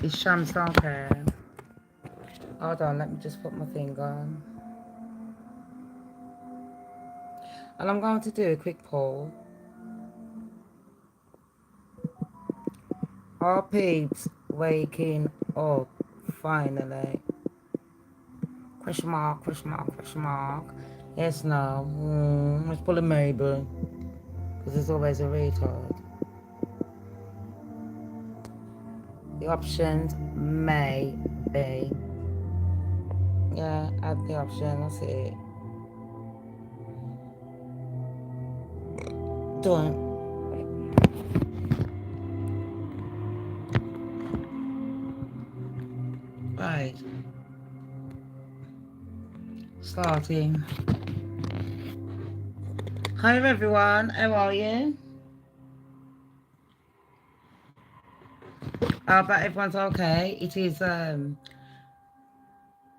It's Shamz, don't care. Hold on, let me just put my thing on. And I'm going to do a quick poll. Are peeps waking up finally? Question mark, question mark, question mark. Yes, no. Let's pull a maybe. Because there's always a retard. The options may be. Yeah, add the option, that's it. Done. Right. Starting. Hi everyone, how are you? I bet everyone's okay. It is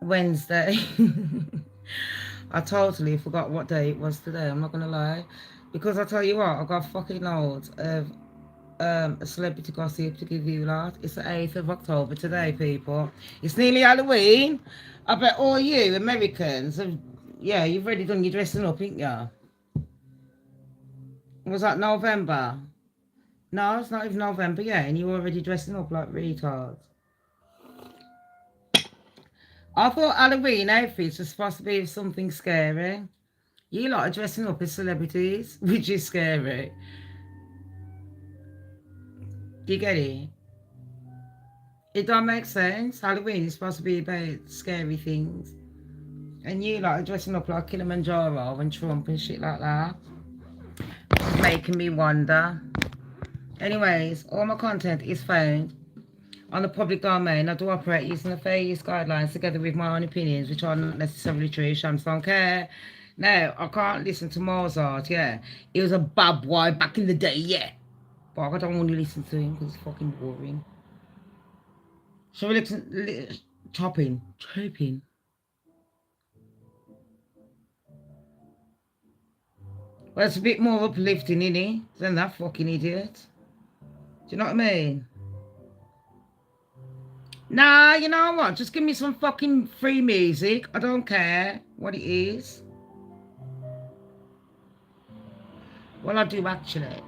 Wednesday. I totally forgot what day it was today, I'm not gonna lie. Because I tell you what, I got fucking loads of a celebrity gossip to give you lot. It's the 8th of October today, people. It's nearly Halloween. I bet all you Americans have, yeah, you've already done your dressing up, ain't you? Was that November? No, it's not even November yet, and you're already dressing up like retards. I thought Halloween outfits were supposed to be something scary. You lot are dressing up as celebrities, which is scary. Do you get it? It don't make sense. Halloween is supposed to be about scary things. And you lot are dressing up like Kilimanjaro and Trump and shit like that. It's making me wonder. Anyways, all my content is found on the public domain. I do operate using the fair use guidelines together with my own opinions, which are not necessarily true. Shams don't care. No, I can't listen to Mozart, yeah. He was a bad boy back in the day, yeah. But I don't want to listen to him because it's fucking boring. Shall we listen? Chopping. Well, it's a bit more uplifting, innit? Than that fucking idiot. Do you know what I mean? Nah, you know what? Just give me some fucking free music. I don't care what it is. Well, I do actually.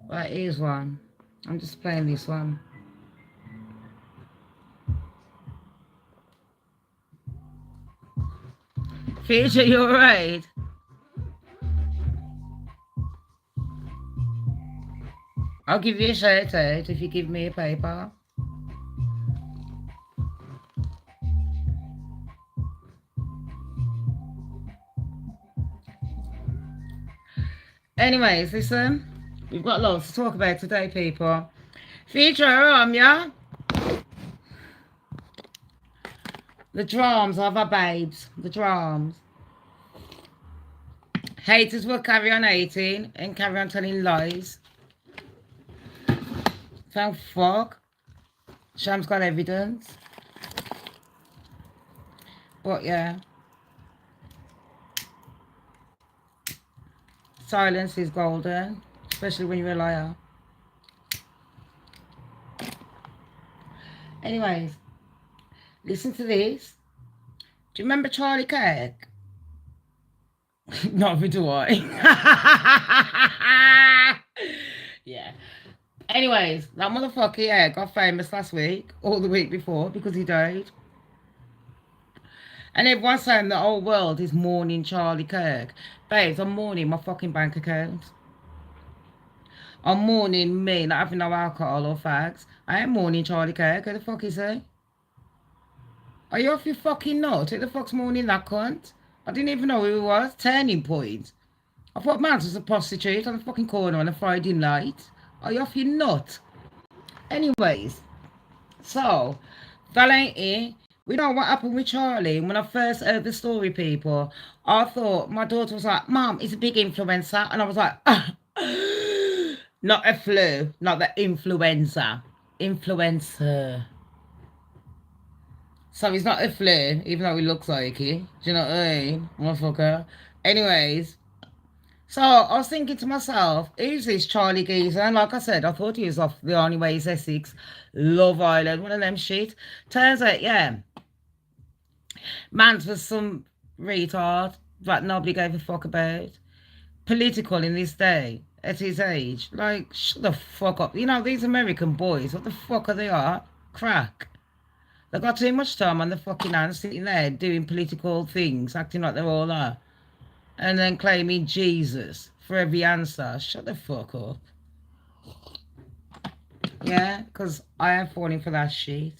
Right, here's one. I'm just playing this one. Future, you alright? I'll give you a shout out if you give me a paper. Anyways, listen. We've got lots to talk about today, people. Future, yeah? The drums of our babes. The drums. Haters will carry on hating and carry on telling lies. Thank fuck. Sham's got evidence. But yeah. Silence is golden. Especially when you're a liar. Anyways. Listen to this. Do you remember Charlie Kirk? Not do I. Yeah. Anyways, that motherfucker, yeah, got famous last week, or the week before, because he died. And everyone's saying the whole world is mourning Charlie Kirk. Babes, I'm mourning my fucking bank account. I'm mourning me not having no alcohol or fags. I ain't mourning Charlie Kirk. Who the fuck is he? Are you off your fucking nut? Who the fuck's mourning that cunt? I didn't even know who he was. Turning Point. I thought Mans was a prostitute on the fucking corner on a Friday night. Are you off your nut? Anyways, so, that ain't it. We know what happened with Charlie. When I first heard the story, people, I thought, my daughter was like, Mom, he's a big influencer. And I was like, not a flu, not the influenza. Influencer. So he's not a flu, even though he looks like it. Do you know what I mean? Motherfucker. Anyways, So I was thinking to myself, who's this Charlie geezer? And like I said, I thought he was off The Only Way is Essex, Love Island, one of them shit. Turns out, yeah, man's was some retard that nobody gave a fuck about. Political in this day, at his age. Like, shut the fuck up. You know, these American boys, what the fuck are they at? Crack. They've got too much time on the fucking hands sitting there doing political things, acting like they're all that. And then claiming Jesus for every answer. Shut the fuck up. Yeah, because I am falling for that shit.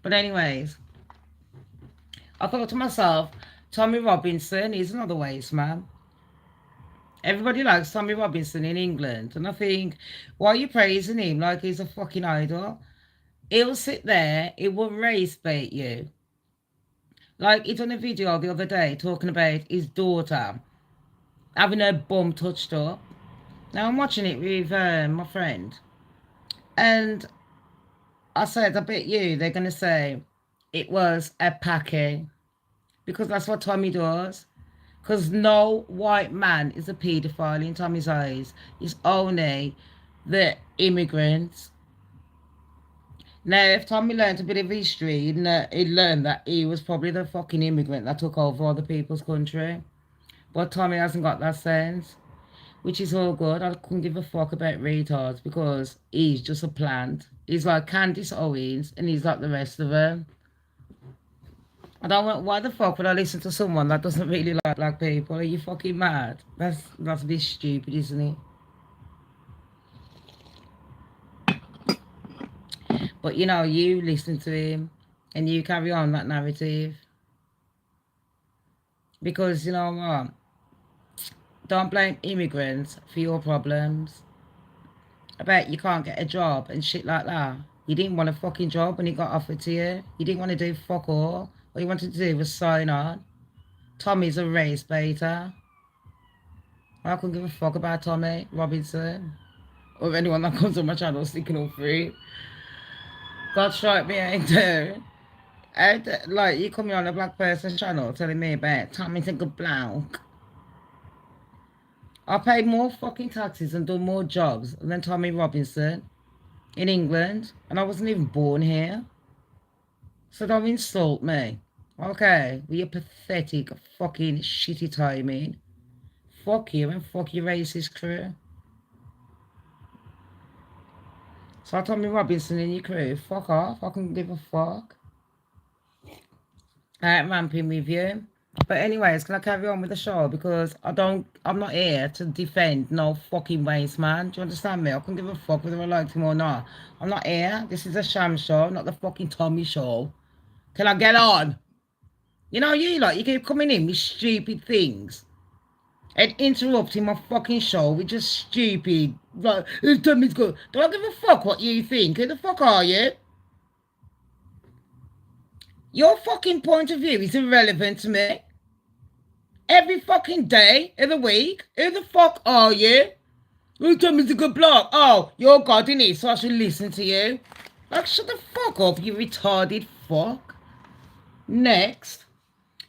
But anyways, I thought to myself, Tommy Robinson is another waste man. Everybody likes Tommy Robinson in England. And I think, why are you praising him like he's a fucking idol? He'll sit there, he will race bait you. Like, he done a video the other day talking about his daughter having her bum touched up. Now, I'm watching it with my friend. And I said, I bet you they're going to say it was a packy. Because that's what Tommy does. Because no white man is a paedophile in Tommy's eyes. It's only the immigrants. Now, if Tommy learned a bit of history, he'd learn that he was probably the fucking immigrant that took over other people's country. But Tommy hasn't got that sense, which is all good. I couldn't give a fuck about retards because he's just a plant. He's like Candace Owens and he's like the rest of them. I don't want, why the fuck would I listen to someone that doesn't really like black people? Are you fucking mad? That's a bit stupid, isn't it? But you know, you listen to him and you carry on that narrative. Because you know what? Don't blame immigrants for your problems. I bet you can't get a job and shit like that. You didn't want a fucking job when it got offered to you. You didn't want to do fuck all. All you wanted to do was sign on. Tommy's a race baiter. I couldn't give a fuck about Tommy Robinson. Or anyone that comes on my channel sticking all free. God strike me ain't there. Like, you coming on a black person channel telling me about Tommy's a good bloke. I paid more fucking taxes and done more jobs than Tommy Robinson in England. And I wasn't even born here. So don't insult me. Okay, with your pathetic fucking shitty timing. Fuck you and fuck your racist crew. So Tommy Robinson and your crew, fuck off. I couldn't give a fuck. I ain't ramping with you. But anyways, can I carry on with the show? Because I'm not here to defend no fucking waste man. Do you understand me? I couldn't give a fuck whether I liked him or not. I'm not here. This is a Shamz show, not the fucking Tommy show. Can I get on? You know, you keep coming in with stupid things. And interrupting my fucking show with just stupid, like, Tommy's good. Don't give a fuck what you think. Who the fuck are you? Your fucking point of view is irrelevant to me. Every fucking day of the week. Who the fuck are you? Oh, Tommy's a good bloke. Oh, you're God, innit? So I should listen to you. Like, shut the fuck up, you retarded fuck. Next.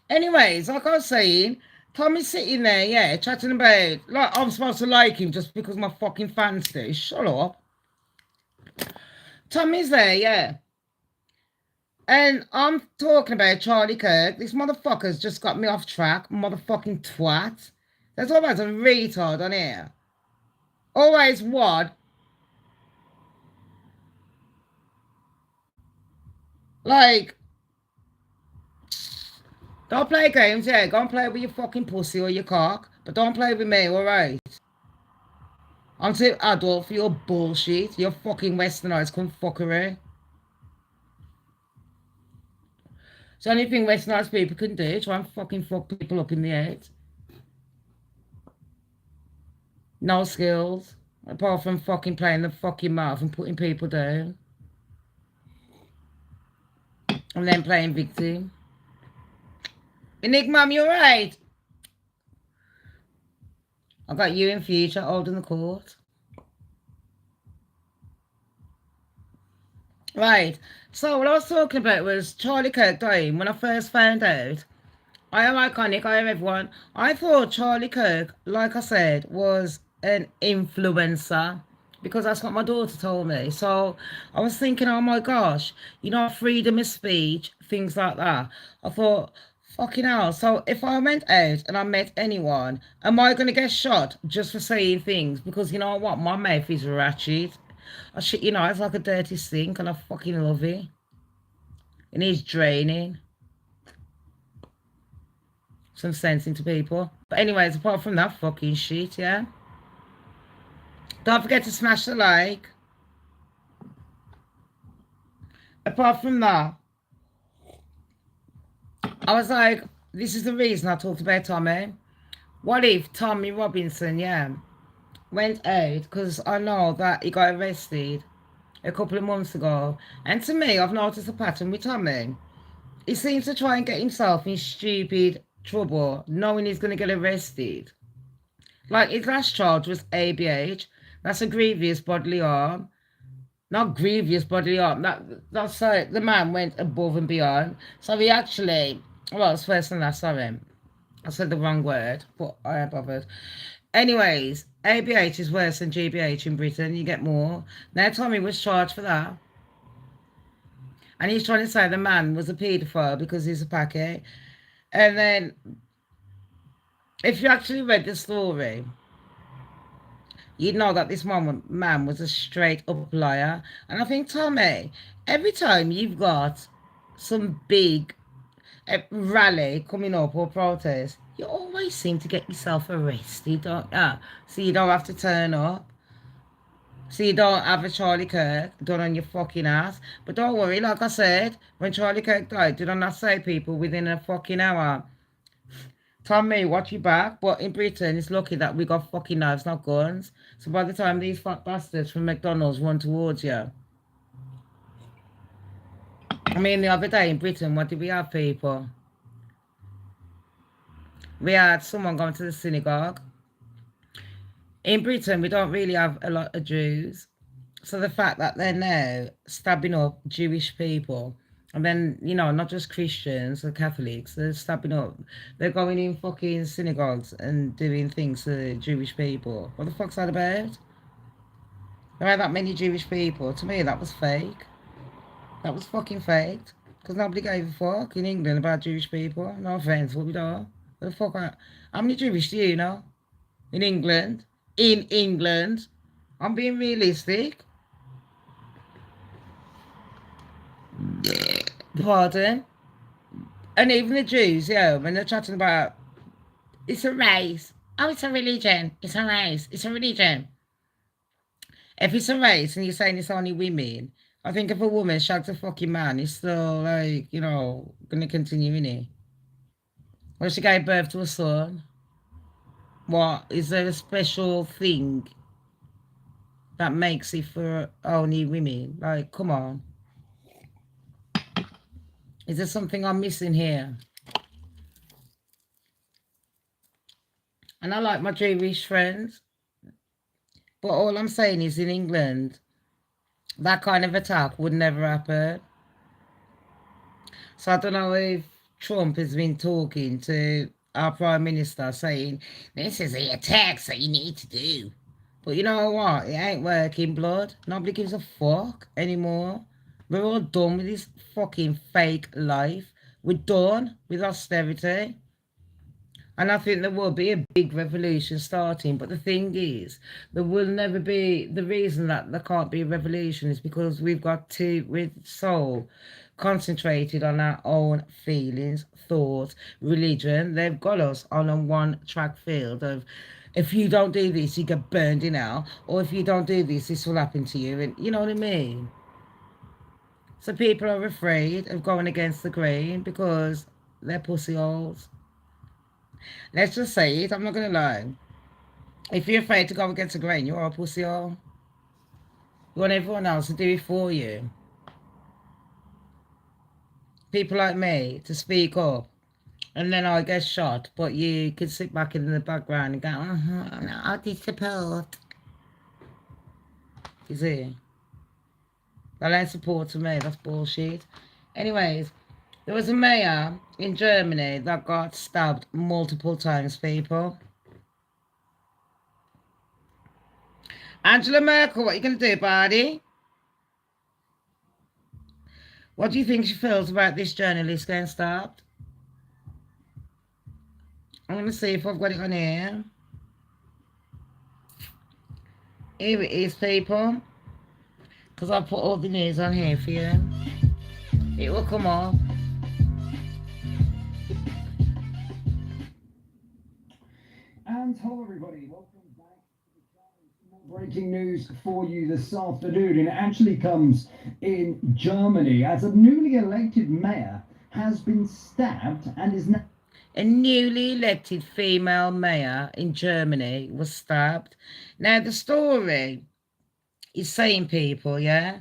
Anyways, like I was saying, Tommy's sitting there, yeah, chatting about, like, I'm supposed to like him just because my fucking fans do. Shut up. Tommy's there, yeah. And I'm talking about Charlie Kirk. This motherfucker's just got me off track. Motherfucking twat. There's always a retard on here. Always what? Like, don't play games, yeah. Go and play with your fucking pussy or your cock. But don't play with me, alright? I'm too adult for your bullshit. Your fucking westernized cunt fuckery. It's the only thing westernized people can do. Try and fucking fuck people up in the head. No skills. Apart from fucking playing the fucking mouth and putting people down. And then playing victim. Enigma, you alright? I got you in future holding the court. Right. So what I was talking about was Charlie Kirk dying. When I first found out, I am iconic. I am everyone. I thought Charlie Kirk, like I said, was an influencer because that's what my daughter told me. So I was thinking, oh my gosh, you know, freedom of speech, things like that. I thought, fucking hell. So if I went out and I met anyone, am I going to get shot just for saying things? Because you know what? My mouth is ratchet. I shit, you know, it's like a dirty sink and I fucking love it. It needs draining. Some sense into people. But anyways, apart from that fucking shit, yeah. Don't forget to smash the like. Apart from that, I was like, this is the reason I talked about Tommy. What if Tommy Robinson, yeah, went out because I know that he got arrested a couple of months ago. And to me, I've noticed a pattern with Tommy. He seems to try and get himself in stupid trouble, knowing he's going to get arrested. Like his last charge was ABH. That's a grievous bodily harm. Not grievous bodily harm. That's the man went above and beyond. So he actually, well, it's first and last. Sorry, I said the wrong word, but I am bothered. Anyways, ABH is worse than GBH in Britain. You get more. Now Tommy was charged for that, and he's trying to say the man was a paedophile because he's a packet. And then, if you actually read the story, you'd know that this man was a straight up liar. And I think, Tommy, every time you've got some big rally coming up or protest, you always seem to get yourself arrested, don't you? So you don't have to turn up. So you don't have a Charlie Kirk done on your fucking ass. But don't worry, like I said, when Charlie Kirk died, did I not say people within a fucking hour? Tommy, watch your back. But in Britain, it's lucky that we got fucking knives, not guns. So by the time these fat bastards from McDonald's run towards you. I mean, the other day in Britain, what did we have, people? We had someone going to the synagogue. In Britain, we don't really have a lot of Jews. So the fact that they're now stabbing up Jewish people, and then, you know, not just Christians or Catholics, they're stabbing up, they're going in fucking synagogues and doing things to Jewish people. What the fuck's that about? There are that many Jewish people. To me, that was fake. That was fucking fake. Because nobody gave a fuck in England about Jewish people. No offence, what we do? What the fuck? How many Jewish do you know? In England? In England? I'm being realistic. Pardon? And even the Jews, yeah, when they're chatting about it's a race. Oh, it's a religion. It's a race. It's a religion. If it's a race and you're saying it's only women, I think if a woman shags a fucking man, it's still like, you know, gonna continue, innit? Well, she gave birth to a son. What? Is there a special thing that makes it for only women? Like, come on. Is there something I'm missing here? And I like my Jewish friends. But all I'm saying is in England, that kind of attack would never happen. So I don't know if Trump has been talking to our Prime Minister saying, this is the attacks that you need to do. But you know what? It ain't working, blood. Nobody gives a fuck anymore. We're all done with this fucking fake life. We're done with austerity. And I think there will be a big revolution starting. But the thing is, there will never be, the reason that there can't be a revolution is because we're so concentrated on our own feelings, thoughts, religion. They've got us on a one-track field of, if you don't do this, you get burned in hell. Or if you don't do this, this will happen to you. And you know what I mean? So people are afraid of going against the grain because they're pussy holes. Let's just say it, I'm not going to lie. If you're afraid to go against the grain, you're a pussy hole. You want everyone else to do it for you. People like me to speak up. And then I get shot, but you could sit back in the background and go, no, I did support. You see? That ain't support to me, that's bullshit. Anyways, There was a mayor in Germany that got stabbed multiple times, people. Angela Merkel, what are you going to do about it? What do you think she feels about this journalist getting stabbed? I'm going to see if I've got it on here. Here it is, people. Because I put all the news on here for you. It will come up. And hello everybody, welcome back to the channel. More breaking news for you this afternoon, and it actually comes in Germany as a newly elected mayor has been stabbed and is now... A newly elected female mayor in Germany was stabbed. Now the story is saying, people, yeah,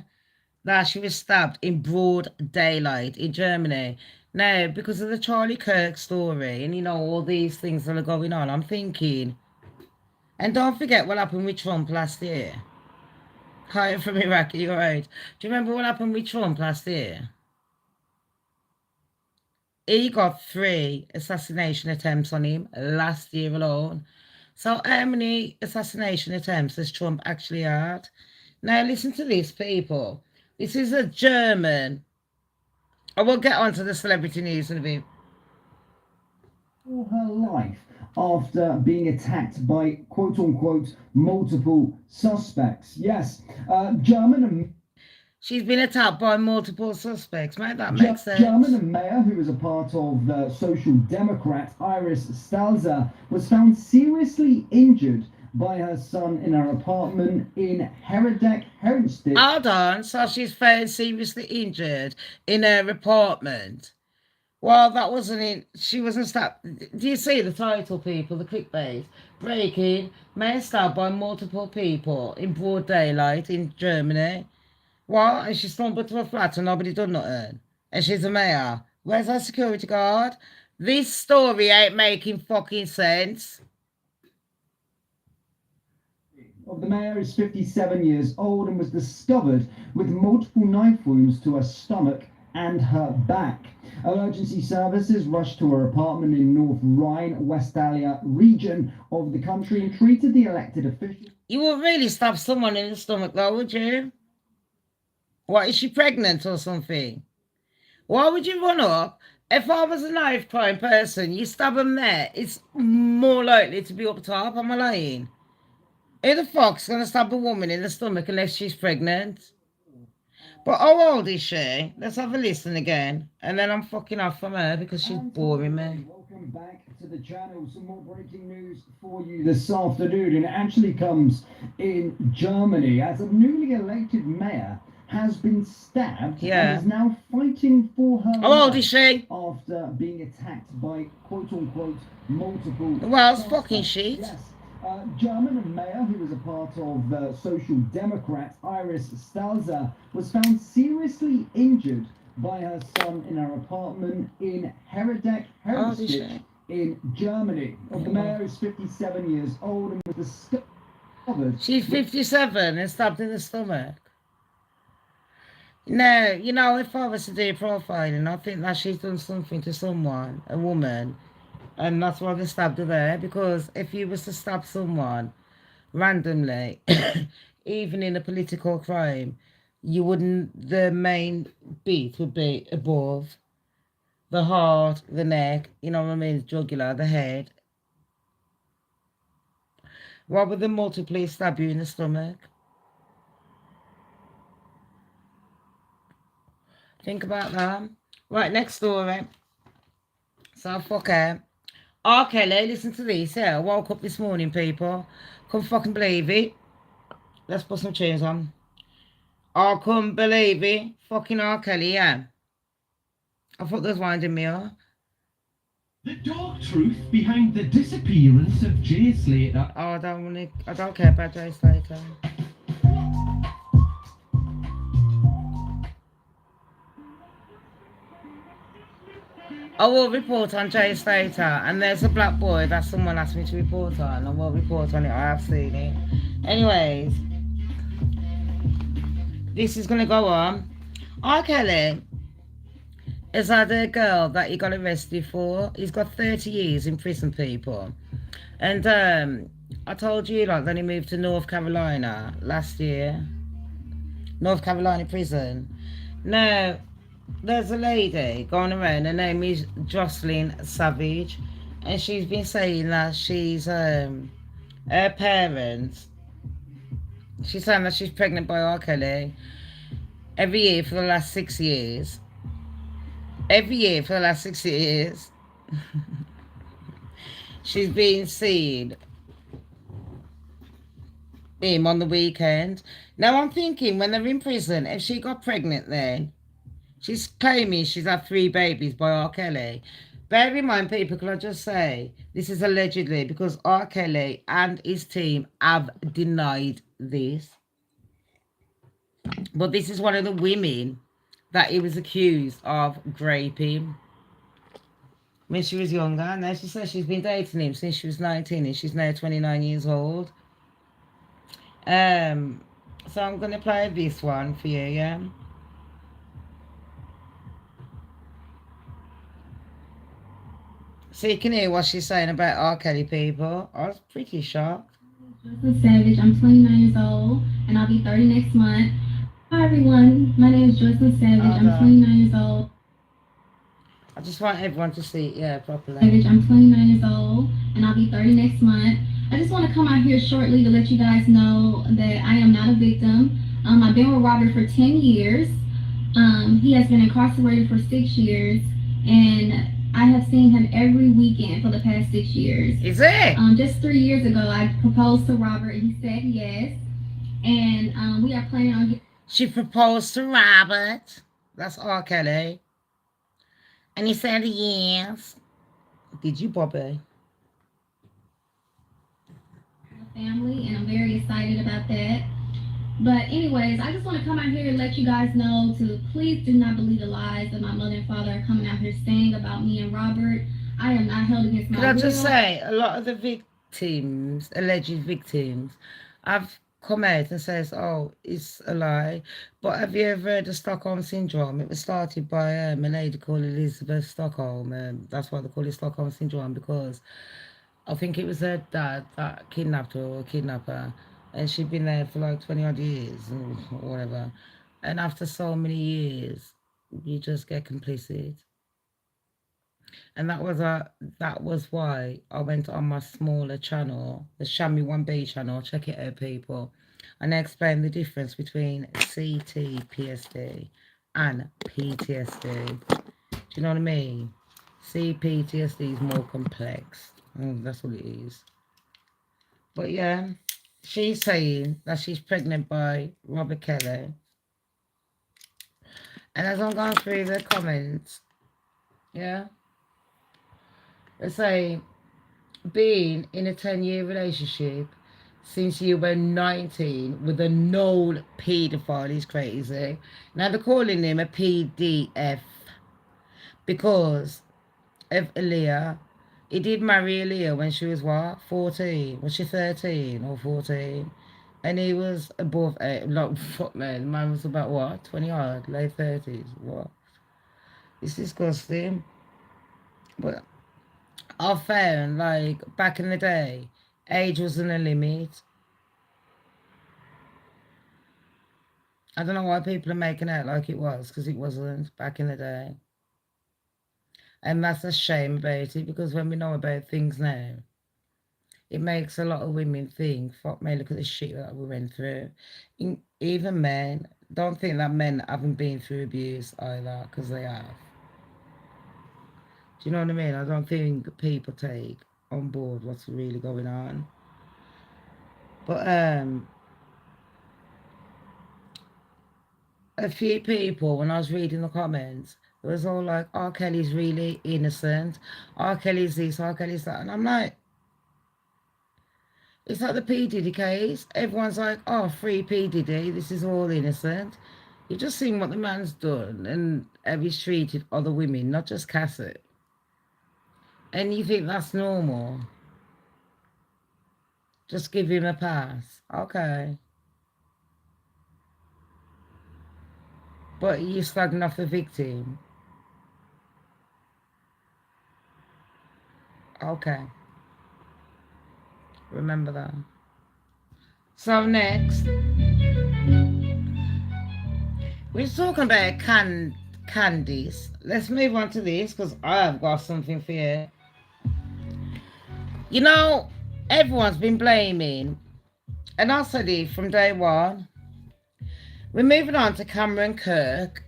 that she was stabbed in broad daylight in Germany. Now, because of the Charlie Kirk story and, you know, all these things that are going on, I'm thinking, and don't forget what happened with Trump last year. Hi, from Iraq, you're right. Do you remember what happened with Trump last year? He got 3 assassination attempts on him last year alone. So how many assassination attempts has Trump actually had? Now listen to this, people. This is a German. I will get on to the celebrity news in a bit. ...for her life after being attacked by quote-unquote multiple suspects. Yes, German... She's been attacked by multiple suspects, mate. That makes sense. German mayor, who was a part of the Social Democrat Iris Stalzer, was found seriously injured by her son in her apartment in Heredek. Hold on, so she's found seriously injured in her apartment. Well, that wasn't it. She wasn't stabbed. Do you see the title, people? The clickbait. Breaking, mayor stabbed by multiple people in broad daylight in Germany. What? And she stumbled to a flat and nobody done nothing. And she's a mayor. Where's her security guard? This story ain't making fucking sense. Of the mayor is 57 years old and was discovered with multiple knife wounds to her stomach and her back. Emergency services rushed to her apartment in North Rhine-Westphalia region of the country and treated the elected official. You would really stab someone in the stomach though, would you? What, is she pregnant or something? Why would you run up? If I was a knife crime person, you stab them there, it's more likely to be up top. Am I lying? Who the fuck's going to stab a woman in the stomach unless she's pregnant? But how old is she? Let's have a listen again. And then I'm fucking off from her because she's boring me. Welcome back to the channel. Some more breaking news for you this afternoon. And it actually comes in Germany as a newly elected mayor has been stabbed and is now fighting for her How old is she? After being attacked by quote-unquote multiple... Well, it's fucking shit. Yes. German mayor, who was a part of the Social Democrat Iris Stalzer, was found seriously injured by her son in her apartment in Heredek in Germany. The mayor is 57 years old and was discovered... She's 57 and stabbed in the stomach. No, you know, if I was to do profiling, I think that she's done something to someone, a woman, and that's why they stabbed her there. Because if you was to stab someone randomly, even in a political crime, you wouldn't, the main beat would be above the heart, the neck, you know what I mean, the jugular, the head. Why would they multiply stab you in the stomach? Think about that. Right, next story. So, fuck her. R. Kelly, listen to this. Yeah, I woke up this morning, people. Couldn't fucking believe it. Let's put some tunes on. I couldn't believe it. Fucking R. Kelly, yeah. I thought they was winding me up. The dark truth behind the disappearance of Jay Slater. Oh, I don't care about Jay Slater. I will report on Jay Slater, and there's a black boy that someone asked me to report on. I will report on it. I have seen it. Anyways, this is going to go on. R. Kelly Is that the girl that he got arrested for? He's got 30 years in prison, people. And I told you like that he moved to North Carolina last year. North Carolina prison. Now, there's a lady going around, her name is Jocelyn Savage, and she's been saying that her parents, she's saying that she's pregnant by R. Kelly every year for the last 6 years. Every year for the last 6 years, she's been seen him on the weekend. Now I'm thinking, when they're in prison, if she got pregnant then, she's claiming she's had 3 babies by R. Kelly. Bear in mind, people, can I just say, this is allegedly, because R. Kelly and his team have denied this. But this is one of the women that he was accused of raping when she was younger. Now she says she's been dating him since she was 19 and she's now 29 years old. So I'm going to play this one for you, yeah? So you can hear what she's saying about R. Kelly, people. I was pretty shocked. Jocelyn Savage. I'm 29 years old, and I'll be 30 next month. Hi, everyone. My name is Jocelyn Savage. I'm 29 years old. I just want everyone to see it, yeah, properly. Savage. I'm 29 years old, and I'll be 30 next month. I just want to come out here shortly to let you guys know that I am not a victim. I've been with Robert for 10 years. He has been incarcerated for 6 years, and I have seen him every weekend for the past 6 years. Is it? Just 3 years ago, I proposed to Robert, and he said yes. And we are planning on. She proposed to Robert. That's R. Kelly. And he said yes. Did you, Bobby? Family, and I'm very excited about that. But anyways, I just want to come out here and let you guys know to please do not believe the lies that my mother and father are coming out here saying about me and Robert. I am not held against my will. Can I just say, a lot of the victims, alleged victims, have come out and says, oh, it's a lie. But have you ever heard of Stockholm Syndrome? It was started by a lady called Elizabeth Stockholm. That's why they call it Stockholm Syndrome, because I think it was her dad that kidnapped her or kidnapped her. And she'd been there for like 20 odd years or whatever. And after so many years, you just get complicit. And that was why I went on my smaller channel, the Shammy 1B channel. Check it out, people. And I explained the difference between CTPSD and PTSD. Do you know what I mean? CPTSD is more complex. That's what it is. But yeah, she's saying that she's pregnant by Robert Kelly. And as I'm going through the comments, yeah, they say, being in a 10-year relationship since you were 19 with a known paedophile is crazy. Now they're calling him a PDF because of Aaliyah. He did marry Aaliyah when she was what? 14? Was she 13 or 14? And he was above 8. Like, fuck man, the man was about what? 20 odd, late 30s. What? It's disgusting. But I found, like, back in the day, age wasn't a limit. I don't know why people are making out like it was, because it wasn't back in the day. And that's a shame about it, because when we know about things now, it makes a lot of women think, fuck me, look at the shit that we went through. Even men, don't think that men haven't been through abuse either, because they have. Do you know what I mean? I don't think people take on board what's really going on. But a few people, when I was reading the comments, it was all like, R. Kelly's really innocent. R. Kelly's this, R. Kelly's that. And I'm like, it's like the P. Diddy case. Everyone's like, oh, free P. Diddy. This is all innocent. You've just seen what the man's done and how he's treated other women, not just Cassie. And you think that's normal? Just give him a pass. Okay. But you're slagging off the victim. Okay. Remember that. So next, we're talking about candies. Let's move on to this because I've got something for you. You know, everyone's been blaming, and I said it from day one. We're moving on to Cameron Kirk,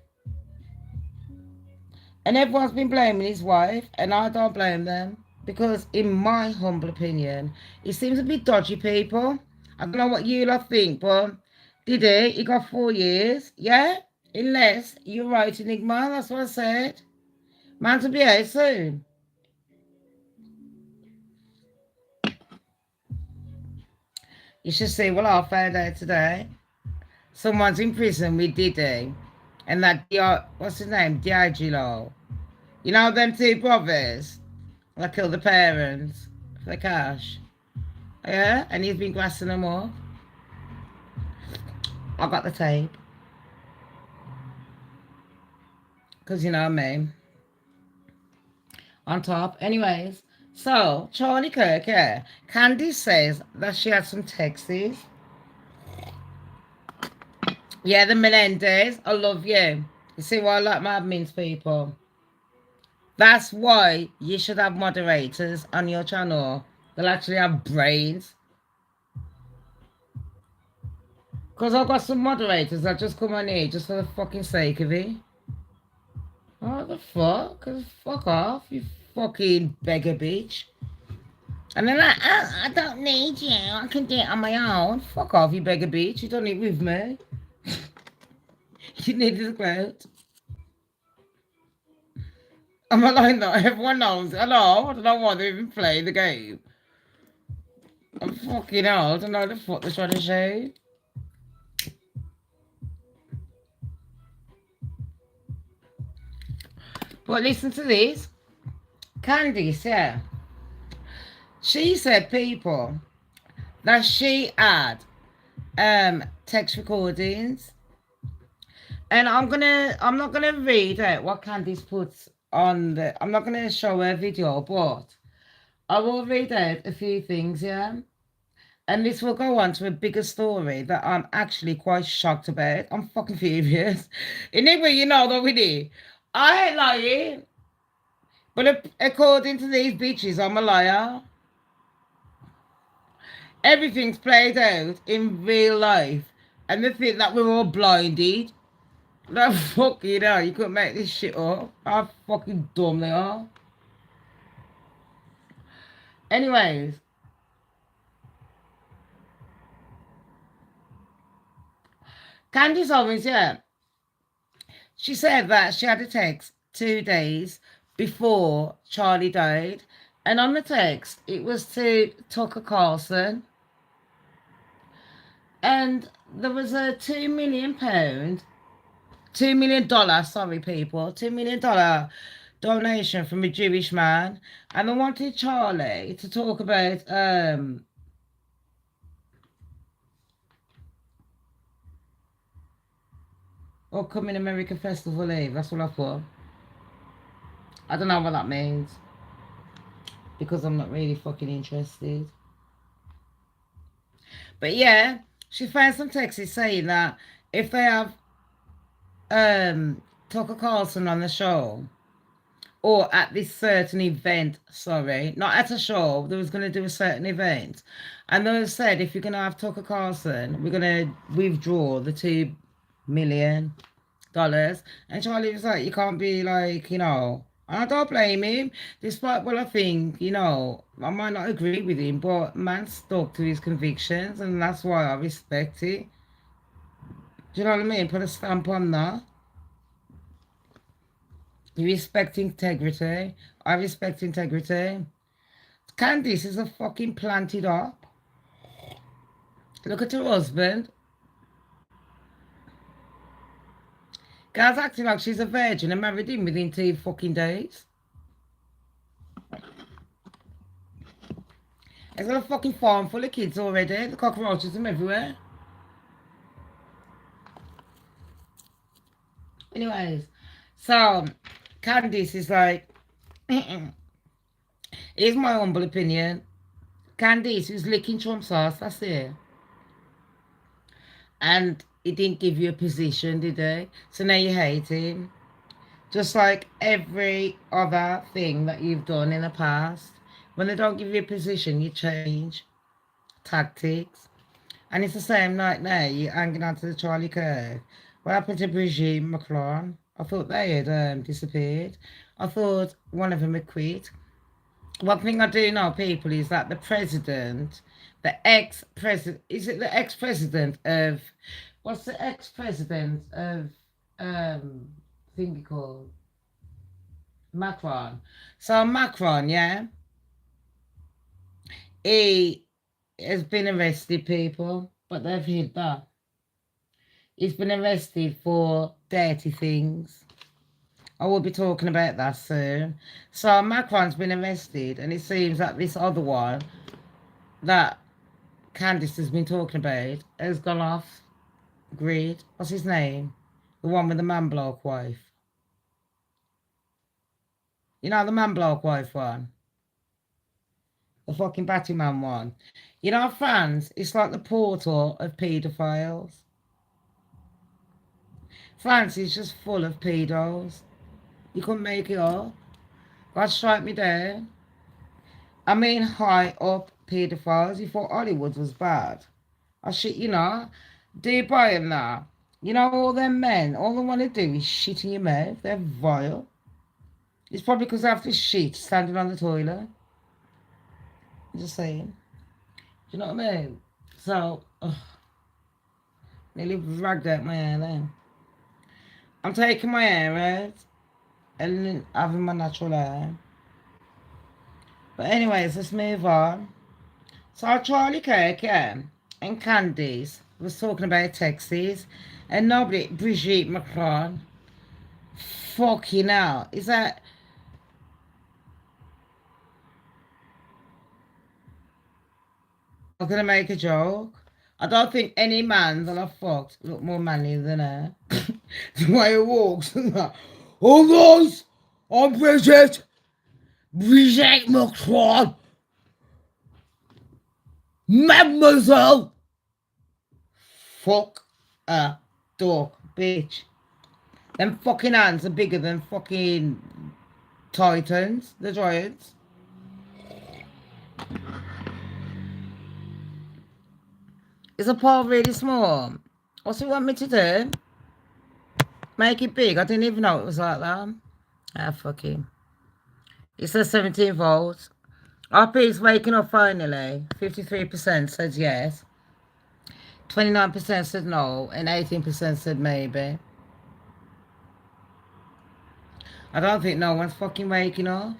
and everyone's been blaming his wife, and I don't blame them because, in my humble opinion, he seems to be dodgy people. I don't know what you lot think, but did he? He got 4 years, yeah? Unless you're right, Enigma, that's what I said. Man to be out soon. You should see what I found out today. Someone's in prison with Diddy, and that, what's his name? D'Angelo. You know them two brothers that killed the parents for the cash? Yeah? And he's been grassing them up. I got the tape. Because you know what I mean. On top. Anyways, so Charlie Kirk, yeah. Candy says that she had some texts. Yeah, the Melendez. I love you. You see why I like my admins, people? That's why you should have moderators on your channel. They'll actually have brains. Because I've got some moderators that just come on here just for the fucking sake of it. What the fuck? Fuck off, you fucking beggar bitch. And they're like, oh, I don't need you. I can do it on my own. Fuck off, you beggar bitch. You don't need with me. You need the crowd. I'm not like that. Everyone knows. Hello, I don't know why they even play the game. I'm fucking old. I don't know what the fuck they're trying to say. But listen to this. Candice, yeah. She said, people, that she had text recordings. And I'm not gonna read out what Candice puts on I'm not gonna show her video, but I will read out a few things, yeah. And this will go on to a bigger story that I'm actually quite shocked about. I'm fucking furious. Anyway, you know that we did. I ain't lying. But according to these bitches, I'm a liar. Everything's played out in real life. And they think that we're all blinded. No, fucking hell, you couldn't make this shit up. How fucking dumb they are. Anyways. Candice Owens, yeah. She said that she had a text 2 days before Charlie died. And on the text, it was to Tucker Carlson. And there was a £2 million, $2 million, sorry people, $2 million donation from a Jewish man. And they wanted Charlie to talk about upcoming American Festival Eve. That's what I thought. I don't know what that means. Because I'm not really fucking interested. But yeah, she found some texts saying that if they have Tucker Carlson on the show, or at this certain event, sorry, not at a show, they was going to do a certain event, and they said, if you're going to have Tucker Carlson, we're going to withdraw the $2 million. And Charlie was like, you can't be like, you know, I don't blame him, despite what I think, you know, I might not agree with him, but man stuck to his convictions, and that's why I respect it. Do you know what I mean? Put a stamp on that. You respect integrity. I respect integrity. Candice is a fucking planted up. Look at her husband. Girl's acting like she's a virgin and married him within 2 fucking days. He's got a fucking farm full of kids already. The cockroaches are everywhere. Anyways, so Candice is like, Here's my humble opinion. Candice was licking Trump's ass, that's it. And he didn't give you a position, did he? So now you hate him. Just like every other thing that you've done in the past. When they don't give you a position, you change tactics. And it's the same night now, you're hanging on to the Charlie Kirk. What happened to Brigitte Macron? I thought they had disappeared. I thought one of them had quit. One thing I do know, people, is that the president, the ex-president, is it the ex-president of, what's the ex-president of, thingy called? Macron. So Macron, yeah, he has been arrested, people, but they've hid that. He's been arrested for dirty things. I will be talking about that soon. So Macron's been arrested, and it seems that this other one that Candice has been talking about has gone off grid. What's his name? The one with the man bloke wife. You know the man bloke wife one? The fucking Batman one. You know, France, it's like the portal of paedophiles. France is just full of pedos. You couldn't make it up. God strike me down. I mean, high up paedophiles. You thought Hollywood was bad. I shit, you know. Do you buy them now? You know, all them men, all they want to do is shit in your mouth. They're vile. It's probably because they have to shit standing on the toilet. I'm just saying. Do you know what I mean? So, nearly dragged out my hair then. I'm taking my hair out and having my natural hair. But anyways, let's move on. So Charlie Kirk, yeah, and Candice was talking about Texas, and nobody, Brigitte Macron, fucking hell, is that... I'm gonna make a joke. I don't think any man that I've fucked look more manly than her. The way he walks and that. Oh guys, I'm Brigitte Macron, Mademoiselle. Fuck a dog, bitch. Them fucking hands are bigger than fucking Titans, the Giants. Is a pole really small? What's it want me to do? Make it big? I didn't even know it was like that. Ah, fuck him. It says 17 volts. RP's waking up finally. 53% said yes. 29% said no. And 18% said maybe. I don't think no one's fucking waking up.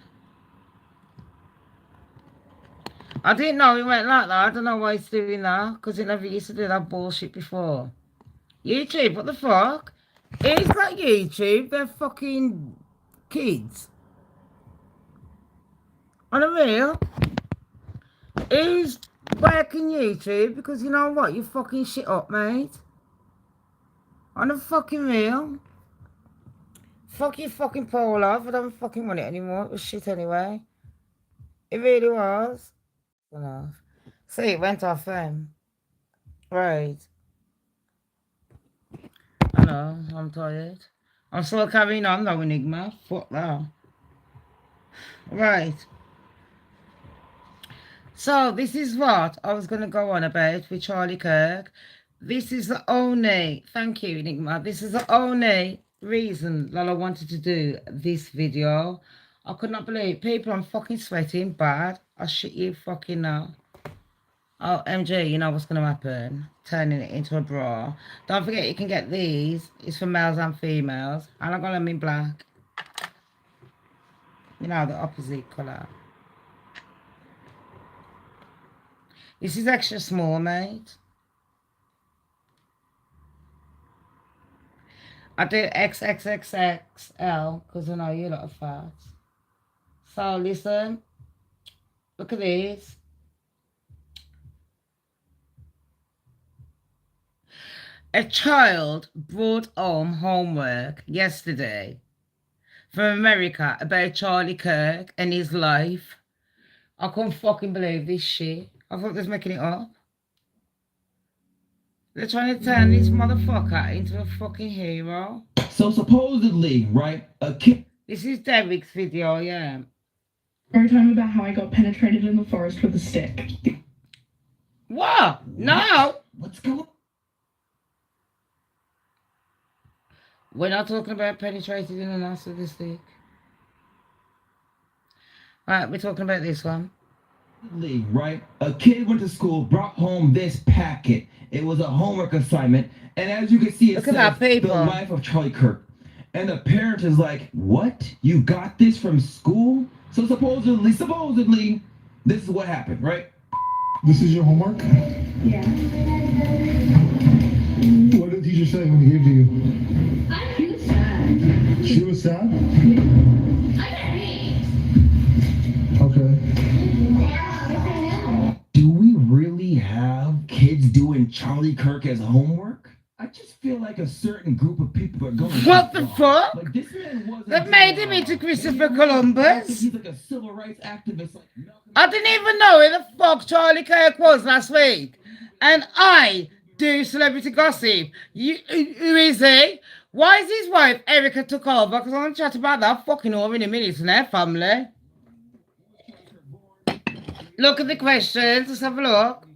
I didn't know he went like that. I don't know why he's doing that. Because he never used to do that bullshit before. YouTube, what the fuck? Is that YouTube? They're fucking kids. On a real? Who's working YouTube? Because you know what? You fucking shit up, mate. On a fucking real. Fuck your fucking pole off. I don't fucking want it anymore. It was shit anyway. It really was. Enough. See, it went off then. Right. I know, I'm tired. I'm still carrying on though, Enigma. Fuck that. Right. So, this is what I was going to go on about with Charlie Kirk. This is the only, thank you, Enigma. This is the only reason that I wanted to do this video. I could not believe people, I'm fucking sweating bad. I shit you fucking know. Oh, MG, you know what's going to happen. Turning it into a bra. Don't forget you can get these. It's for males and females. And I'm going to them in black. You know, the opposite colour. This is extra small, mate. I do XXXXL because I know you lot of fat. So listen. Look at this. A child brought home homework yesterday from America about Charlie Kirk and his life. I couldn't fucking believe this shit. I thought they was making it up. They're trying to turn this motherfucker into a fucking hero. So supposedly, right, a kid. This is Derek's video, yeah. Story time about how I got penetrated in the forest with a stick. What? No! What's going? We're not talking about penetrated in an ass with a stick. Right, we're talking about this one. Right, a kid went to school, brought home this packet. It was a homework assignment, and as you can see, it Look at that says paper. The Life of Charlie Kirk. And the parent is like, "What? You got this from school?" So supposedly, this is what happened, right? This is your homework? Yeah. What did the teacher say when he gave it to you? She was sad. She was sad? Okay. Do we really have kids doing Charlie Kirk as homework? I just feel like a certain group of people are going. What the fuck? Like this man wasn't. They've made him into Christopher Columbus. He's like a civil rights activist. Like Malcolm. I didn't even know who the fuck Charlie Kirk was last week. And I do celebrity gossip. Who is he? Why is his wife Erica took over? Because I'm going to chat about that fucking whore in a minute and their family. Look at the questions. Let's have a look.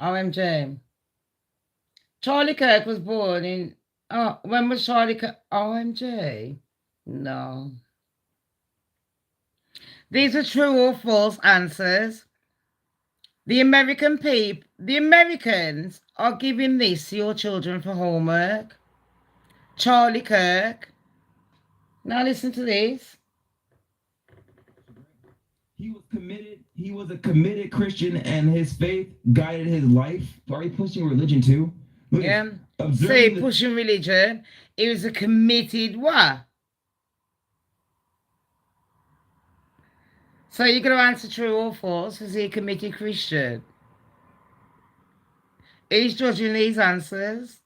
OMG. Charlie Kirk was born in... Oh, when was Charlie Kirk? OMG. No. These are true or false answers. The Americans are giving this to your children for homework. Charlie Kirk. Now listen to this. He was committed. He was a committed Christian, and his faith guided his life. Are you pushing religion too? Look, Yeah. observing Say the- pushing religion. He was a committed what? So you're going to answer true or false? Was he a committed Christian? Who's judging these answers?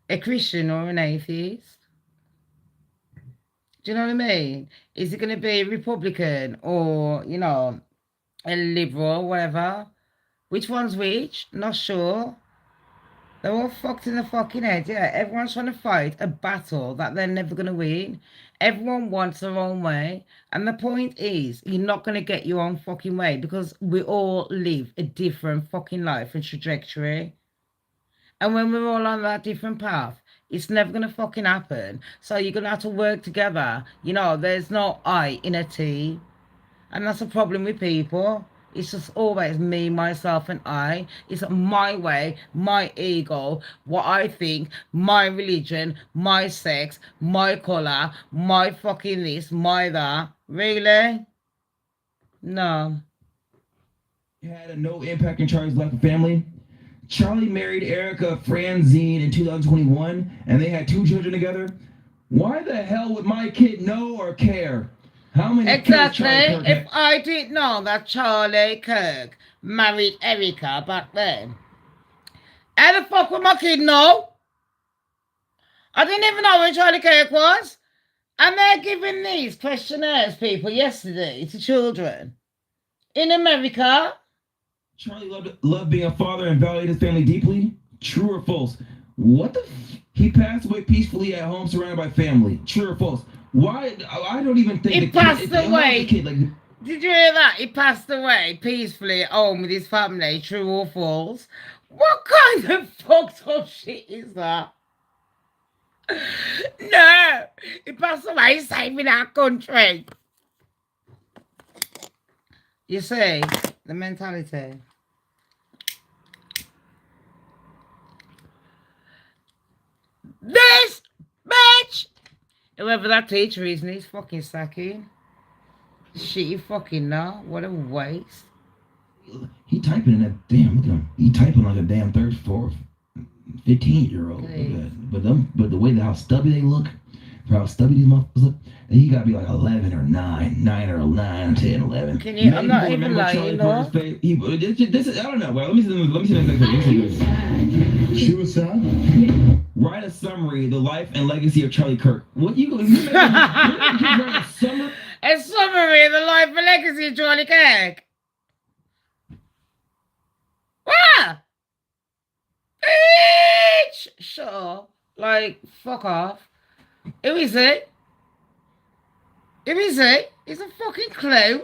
A Christian or an atheist? Do you know what I mean? Is it going to be a Republican or, you know, a liberal, whatever? Which one's which? Not sure. They're all fucked in the fucking head, yeah. Everyone's trying to fight a battle that they're never going to win. Everyone wants their own way. And the point is, you're not going to get your own fucking way because we all live a different fucking life and trajectory. And when we're all on that different path, it's never going to fucking happen. So you're going to have to work together. You know, there's no I in a team. And that's a problem with people. It's just always me, myself, and I. It's my way, my ego, what I think, my religion, my sex, my colour, my fucking this, my that. Really? No. had a no impact in Charlie's life and family. Charlie married Erica Franzine in 2021, and they had 2 children together. Why the hell would my kid know or care? How many kids Exactly. Charlie Kirk had? If I didn't know that Charlie Kirk married Erica back then, how the fuck would my kid know? I didn't even know where Charlie Kirk was. And they're giving these questionnaires, people, yesterday to children in America. Charlie loved being a father and valued his family deeply. True or false? What the He passed away peacefully at home surrounded by family. True or false? Why? I don't even think He the passed kid, away. The kid, like, Did you hear that? He passed away peacefully at home with his family. True or false? What kind of fucked up shit is that? No, he passed away saving our country. You see, the mentality. This bitch! Whoever that teacher is, needs fucking sacking. Shitty fucking know. What a waste. he typing in that damn. Look at him. He typing like a damn 34, 15-year-old. Please. But the way how stubby they look, for how stubby these motherfuckers look, he got to be like 11 or 9 or 9, 10, 11. Can you? I'm not People even remember lying, Charlie no. Kirk's face? This is I don't know. Well, let me see the next picture. Let me see the next picture. She was sad? Write a summary, the life and legacy of Charlie Kirk. What you going to write a summary? A summary of the life and legacy of Charlie Kirk. What? Bitch! Shut up. Like, fuck off. Who is it? Who is it? He's a fucking clown.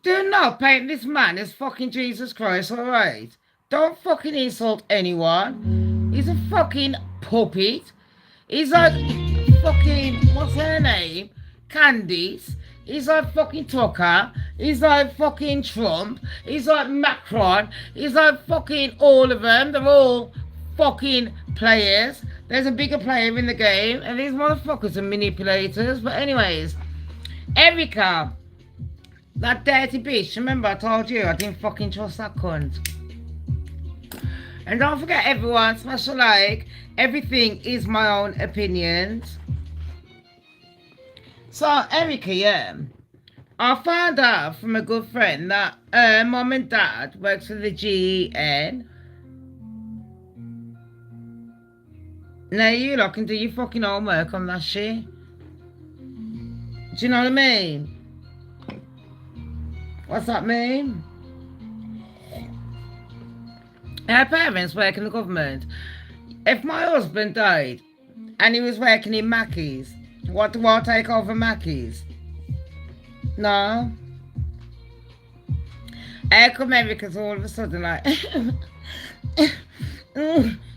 Do not paint this man as fucking Jesus Christ, alright? Don't fucking insult anyone. He's a fucking puppet. He's like fucking, what's her name? Candice. He's like fucking Tucker. He's like fucking Trump. He's like Macron. He's like fucking all of them. They're all fucking players. There's a bigger player in the game, and these motherfuckers are manipulators. But anyways, Erica, that dirty bitch. Remember I told you I didn't fucking trust that cunt. And don't forget, everyone, smash a like. Everything is my own opinions. So, Erica, yeah, I found out from a good friend that her mom and dad works for the GEN. Now, you lot can do your fucking homework on that shit. Do you know what I mean? What's that mean? Her parents work in the government. If my husband died and he was working in Mackey's, what do I take over Mackey's? No. How come Erica's all of a sudden like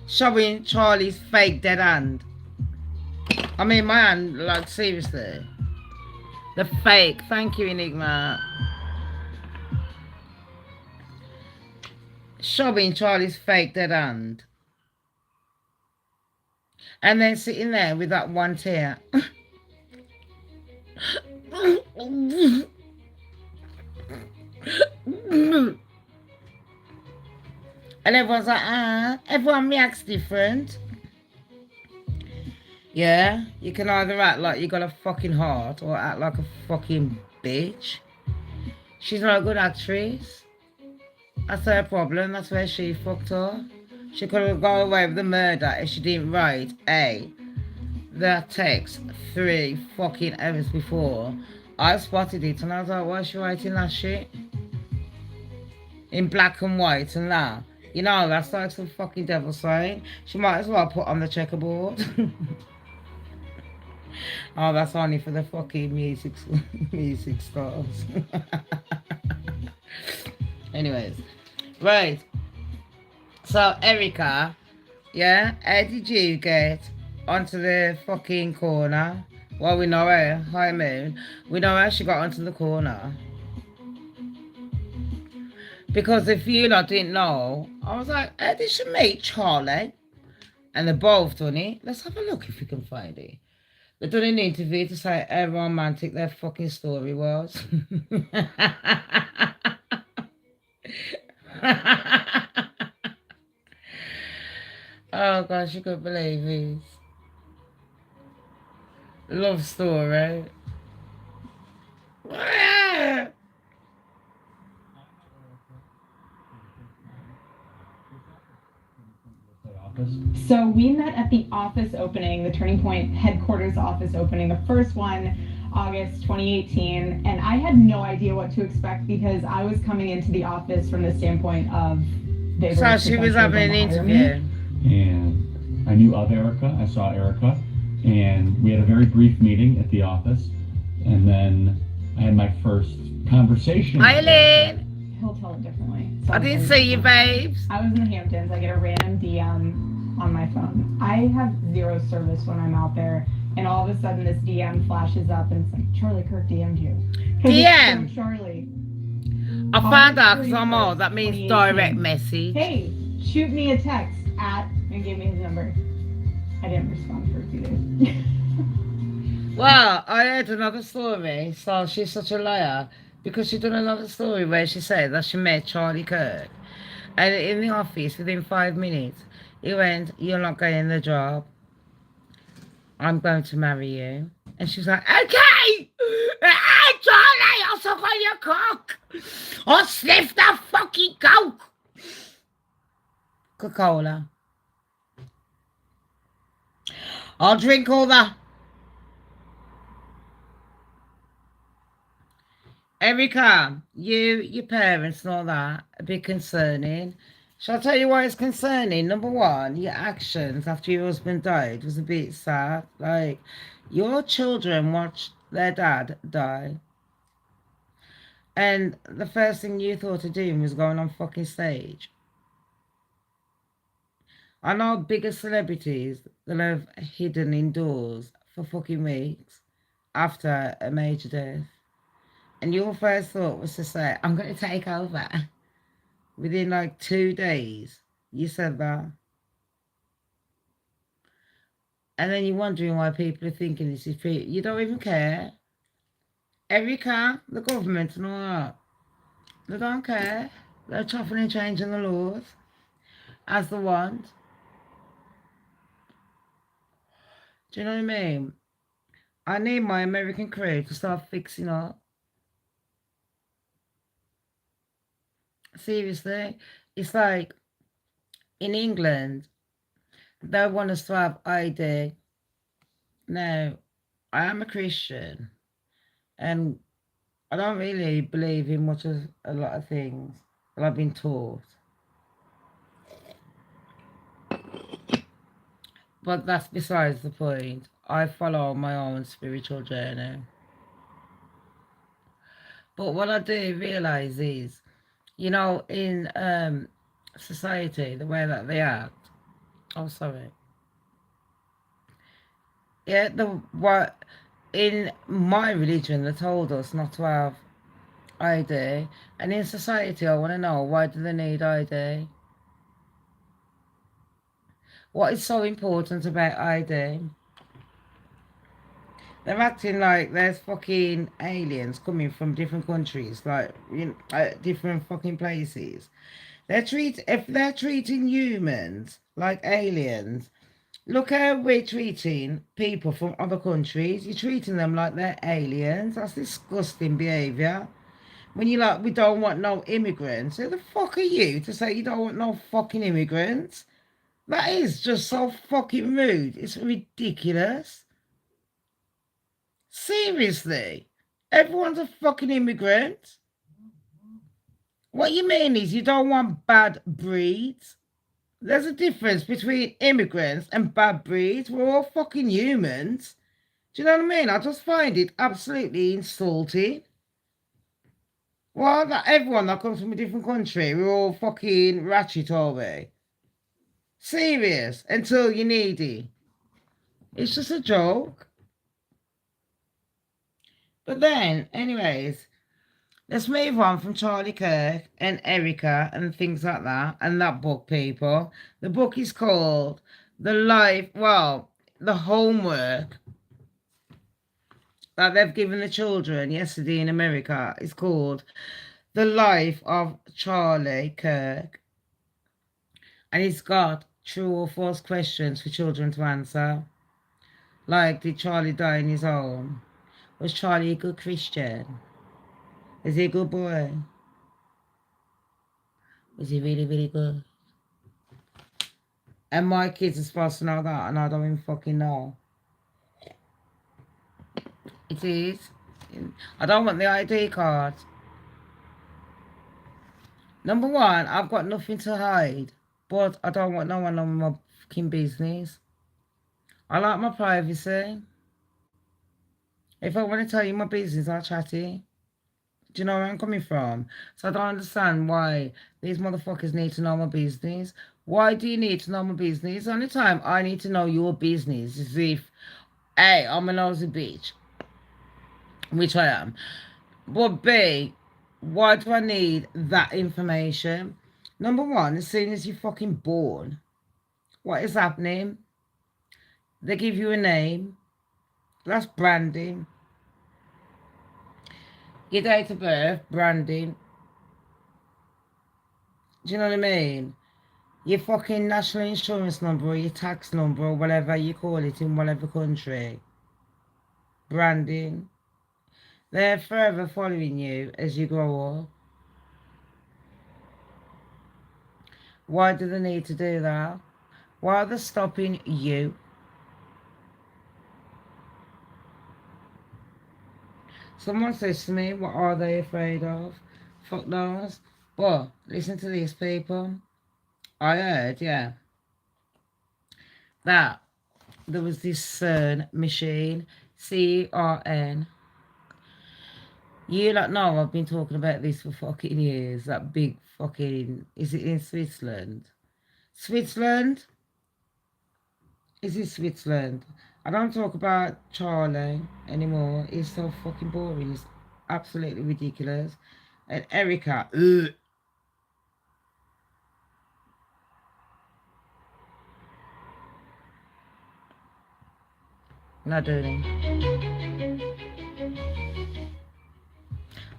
showing Charlie's fake dead hand? I mean, my hand, like, seriously. The fake. Thank you, Enigma. Showing Charlie's fake dead hand. And then sitting there with that one tear. And everyone's like, everyone reacts different. Yeah, you can either act like you got a fucking heart or act like a fucking bitch. She's not a good actress. That's her problem. That's where she fucked up. She could have got away with the murder if she didn't write the text 3 fucking hours before. I spotted it and I was like, why is she writing that shit? In black and white and that. You know, that's like some fucking devil sign. She might as well put on the checkerboard. Oh, that's only for the fucking music stars. Anyways. Right. So, Erica, yeah, how did you get onto the fucking corner? Well, we know her. Hi, Moon. We know how she got onto the corner. Because if you lot didn't know, I was like, how did she meet Charlie? And they both done it. Let's have a look if we can find it. They done an interview to say how romantic their fucking story was. Oh gosh, you couldn't believe this. Love story. So we met at the office opening, the Turning Point headquarters office opening, the first one, August 2018, and I had no idea what to expect because I was coming into the office from the standpoint of they were so she was having an interview. And I knew of Erica, I saw Erica, and we had a very brief meeting at the office, and then I had my first conversation. Eileen! He'll tell it differently. So I didn't see you, babes. I was in the Hamptons. I get a random DM on my phone. I have zero service when I'm out there, and all of a sudden this DM flashes up, and it's like, Charlie Kirk DM'd you. DM? It's from Charlie. I found out because I'm old. That means direct message. Hey, shoot me a text at, and gave me his number. I didn't respond for a few days. Well, I heard another story, so she's such a liar. Because she done another story where she said that she met Charlie Kirk. And in the office, within 5 minutes, he went, you're not getting the job. I'm going to marry you. And she was like, okay! Hey, Charlie, I'll suck on your cock! I'll sniff that fucking coke! Coca-Cola. I'll drink all that. Erica, your parents and all that, a bit concerning. Shall I tell you why it's concerning? Number one, your actions after your husband died was a bit sad. Like, your children watched their dad die, and the first thing you thought of doing was going on fucking stage. I know bigger celebrities that have hidden indoors for fucking weeks after a major death. And your first thought was to say, I'm going to take over. Within like 2 days, you said that. And then you're wondering why people are thinking this is free. You don't even care. Erica, the government and all that, they don't care. They're chopping and changing the laws as they want. Do you know what I mean? I need my American crew to start fixing up. Seriously, it's like in England, they want us to have ID. Now, I am a Christian, and I don't really believe in much of a lot of things that I've been taught. But that's besides the point. I follow my own spiritual journey. But what I do realise is, you know, in society, the way that they act. Oh, sorry. Yeah, what in my religion they told us not to have ID, and in society I want to know, why do they need ID? What is so important about ID? They're acting like there's fucking aliens coming from different countries, like different fucking places. If they're treating humans like aliens, look how we're treating people from other countries. You're treating them like they're aliens. That's disgusting behaviour. When you're like, we don't want no immigrants. Who the fuck are you to say you don't want no fucking immigrants? That is just so fucking rude. It's ridiculous. Seriously. Everyone's a fucking immigrant. What you mean is you don't want bad breeds. There's a difference between immigrants and bad breeds. We're all fucking humans. Do you know what I mean? I just find it absolutely insulting. Well, that everyone that comes from a different country, we're all fucking ratchet, are we? Serious, until you're needy. It's just a joke. But then, anyways, let's move on from Charlie Kirk and Erica and things like that, and that book, people. The book is called the homework that they've given the children yesterday in America is called The Life of Charlie Kirk. And it's got true or false questions for children to answer. Like, did Charlie die in his home? Was Charlie a good Christian? Is he a good boy? Was he really, really good? And my kids are supposed to know that, and I don't even fucking know. It is. I don't want the ID card. Number one, I've got nothing to hide, but I don't want no one knowing my fucking business. I like my privacy. If I want to tell you my business, I'll chat it. Do you know where I'm coming from? So I don't understand why these motherfuckers need to know my business. Why do you need to know my business? The only time I need to know your business is if, A, I'm a nosy bitch, which I am. But B, why do I need that information? Number one, as soon as you're fucking born, what is happening? They give you a name. That's branding. Your date of birth, branding. Do you know what I mean? Your fucking national insurance number or your tax number or whatever you call it in whatever country. Branding. They're forever following you as you grow up. Why do they need to do that? Why are they stopping you? Someone says to me, what are they afraid of? Fuck knows. But listen to these people. I heard, yeah, that there was this CERN machine, CERN. You lot know I've been talking about this for fucking years. That big fucking, is it in Switzerland? Switzerland? Is it Switzerland? I don't talk about Charlie anymore. It's so fucking boring. It's absolutely ridiculous. And Erica, ugh. Not doing it.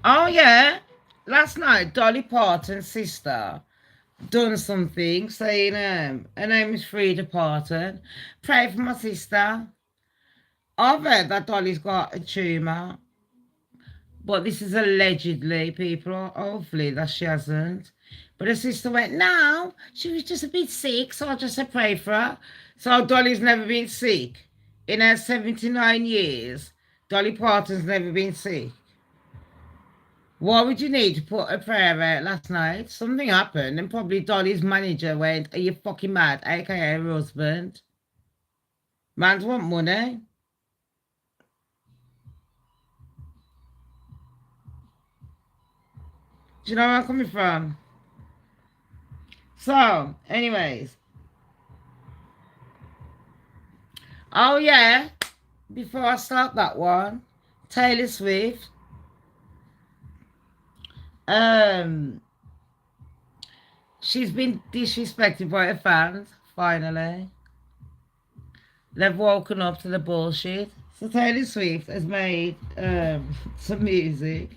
Oh yeah, last night Dolly Parton's sister done something saying her name is Frida Parton. Pray for my sister. I've heard that Dolly's got a tumour, but this is allegedly, people. Hopefully that she hasn't. But her sister went, no, she was just a bit sick, so I just said pray for her. So Dolly's never been sick. In her 79 years, Dolly Parton's never been sick. Why would you need to put a prayer out last night? Something happened and probably Dolly's manager went, are you fucking mad? AKA her husband. Mans want money. Do you know where I'm coming from? So, anyways. Oh yeah, before I start that one, Taylor Swift. She's been disrespected by her fans, finally. They've woken up to the bullshit. So Taylor Swift has made some music.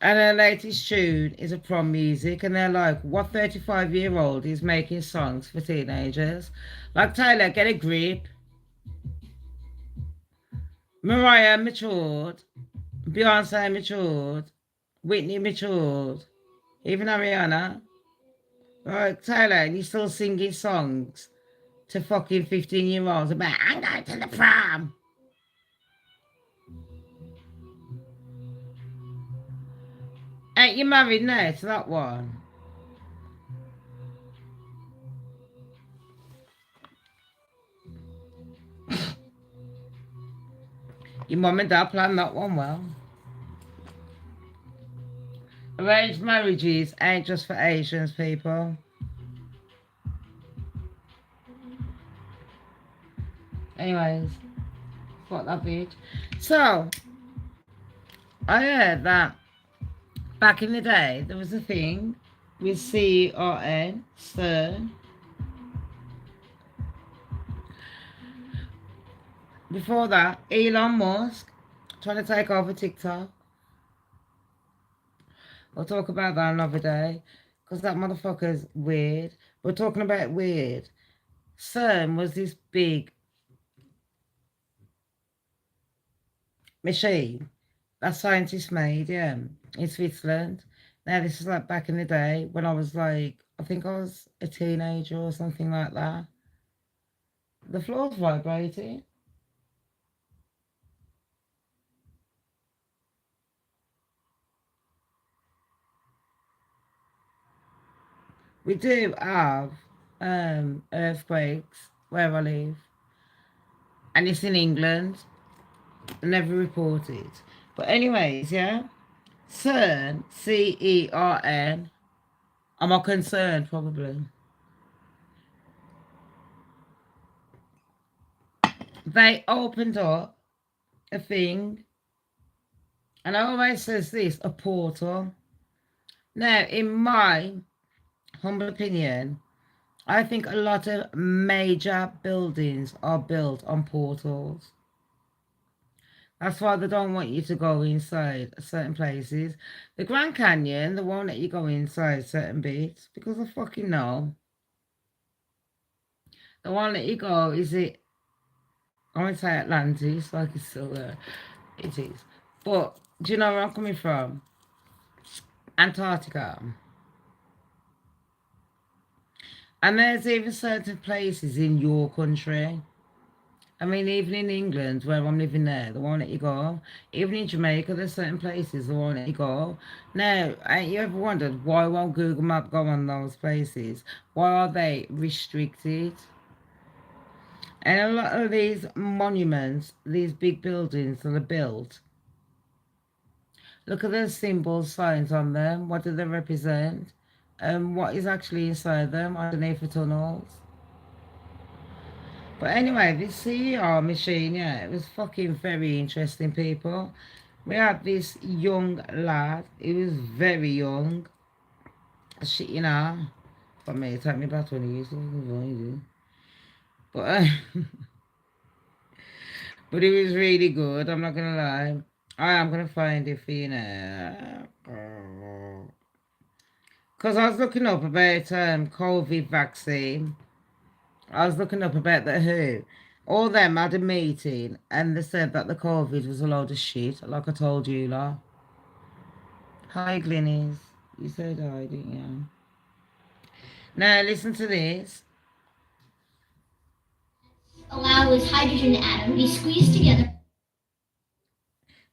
And her latest tune is a prom music. And they're like, what 35-year-old is making songs for teenagers? Like, Taylor, get a grip. Mariah matured. Beyonce matured. Whitney matured. Even Ariana. Like, Taylor, you're still singing songs to fucking 15-year-olds about, I'm going to the prom. Ain't you married now to that one? Your mum and dad planned that one well. Arranged marriages ain't just for Asians, people. Anyways, fuck that bitch. So, I heard that back in the day, there was a thing with CERN, CERN. Before that, Elon Musk trying to take over TikTok. We'll talk about that another day, because that motherfucker's weird. We're talking about weird. CERN was this big machine that scientists made, yeah, in Switzerland. Now, this is like back in the day when I was like, I think I was a teenager or something like that. The floor's vibrating. We do have earthquakes where I live, and it's in England. Never reported. But anyways, yeah, CERN, CERN. Am I concerned? Probably. They opened up a thing, and I always says this, a portal. Now, in my humble opinion, I think a lot of major buildings are built on portals. That's why they don't want you to go inside certain places. The Grand Canyon, they won't let you go inside certain bits because I fucking know. They won't let you go, is it? I won't say Atlantis, like it's still there. It is. But do you know where I'm coming from? Antarctica. And there's even certain places in your country I mean, even in England, where I'm living there, they won't let you go. Even in Jamaica, there's certain places they won't let you go. Now, ain't you ever wondered why won't Google Map go on those places? Why are they restricted? And a lot of these monuments, these big buildings that are built, look at the symbols, signs on them. What do they represent? What is actually inside them, underneath the tunnels? But anyway, this CER machine, yeah, it was fucking very interesting, people. We had this young lad. He was very young. Shit, you know. For me, it took me about 20 years. But, but it was really good, I'm not going to lie. I am going to find it for you now. Because I was looking up about COVID vaccine. I was looking up about the WHO. All them had a meeting and they said that the COVID was a load of shit, like I told you lot. Hi, Glennies. You said hi, didn't you? Now, listen to this. Allow this hydrogen atom to be squeezed together.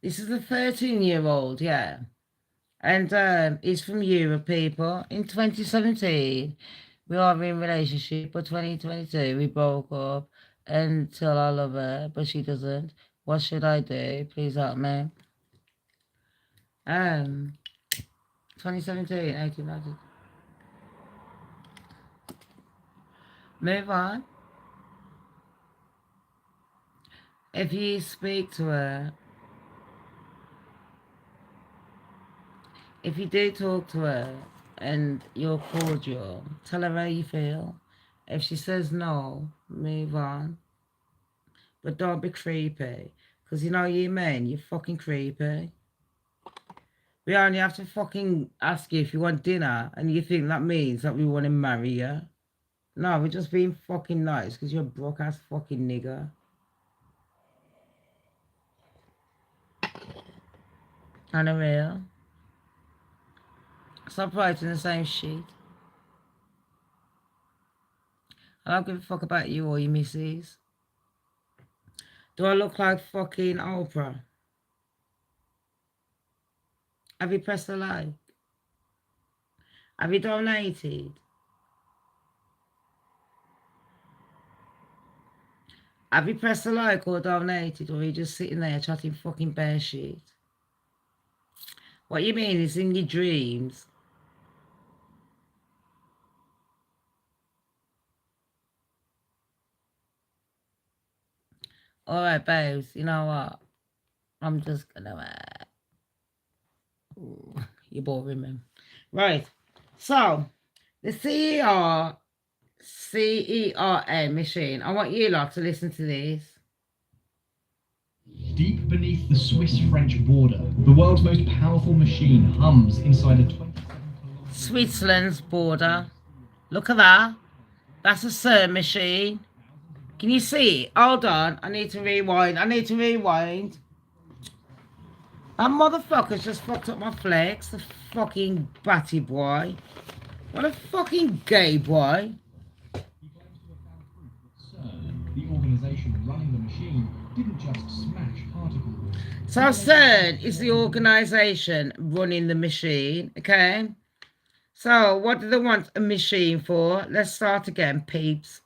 This is a 13-year-old, yeah. And he's from Europe, people. In 2017, we are in a relationship, but 2022, we broke up until I love her, but she doesn't. What should I do? Please help me. 2017, 18, 19. Move on. If you speak to her, if you do talk to her and you're cordial, tell her how you feel. If she says no, move on. But don't be creepy. Because you know you men, you're fucking creepy. We only have to fucking ask you if you want dinner and you think that means that we want to marry you. No, we're just being fucking nice because you're a broke ass fucking nigger. Unreal. Stop writing the same shit. I don't give a fuck about you or your missus. Do I look like fucking Oprah? Have you pressed the like? Have you donated? Have you pressed the like or donated, or are you just sitting there chatting fucking bear shit? What you mean is in your dreams. Alright, babes, you know what? I'm just gonna... you're boring, man. Right, so, the CERN machine. I want you lot to listen to this. Deep beneath the Swiss-French border, the world's most powerful machine hums inside a 27-kilometer... Switzerland's border. Look at that. That's a CERN machine. Can you see it? Hold on. I need to rewind. That motherfucker's just fucked up my flex. The fucking batty boy. What a fucking gay boy. The organisation running the machine didn't just smash particles. So CERN is the organisation running the machine, okay? So what do they want a machine for? Let's start again, peeps.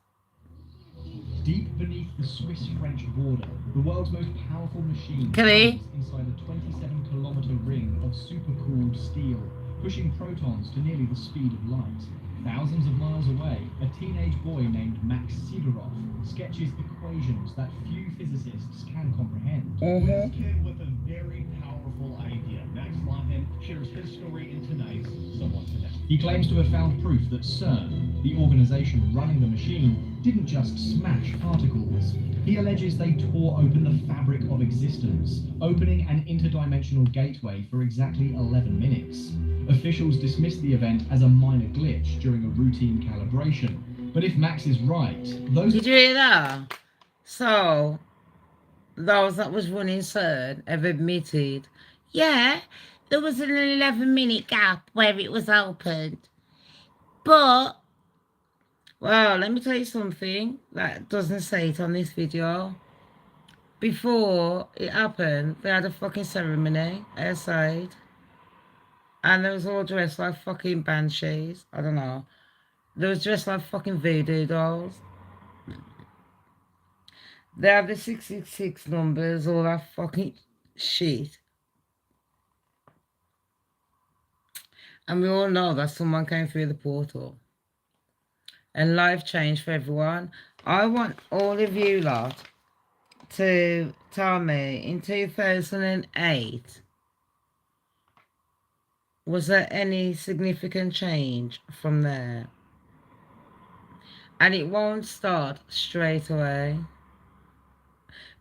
Deep beneath the Swiss-French border, the world's most powerful machine Kelly? inside a 27-kilometer ring of supercooled steel, pushing protons to nearly the speed of light. Thousands of miles away, a teenage boy named Max Sidorov sketches equations that few physicists can comprehend. This kid with a very powerful idea. Max Lawton shares his story in tonight's Someone Connected. He claims to have found proof that CERN, the organisation running the machine, didn't just smash particles. He alleges they tore open the fabric of existence, opening an interdimensional gateway for exactly 11 minutes. Officials dismissed the event as a minor glitch during a routine calibration. But if Max is right, those... Did you hear that? So, those that was running CERN have admitted, yeah, there was an 11-minute gap where it was opened. But, well, let me tell you something that doesn't say it on this video. before it happened, they had a fucking ceremony outside. And they was all dressed like fucking banshees. I don't know. They was dressed like fucking voodoo dolls. They have the 666 numbers, all that fucking shit. And we all know that someone came through the portal. And life changed for everyone. I want all of you lot to tell me, in 2008, was there any significant change from there? And it won't start straight away.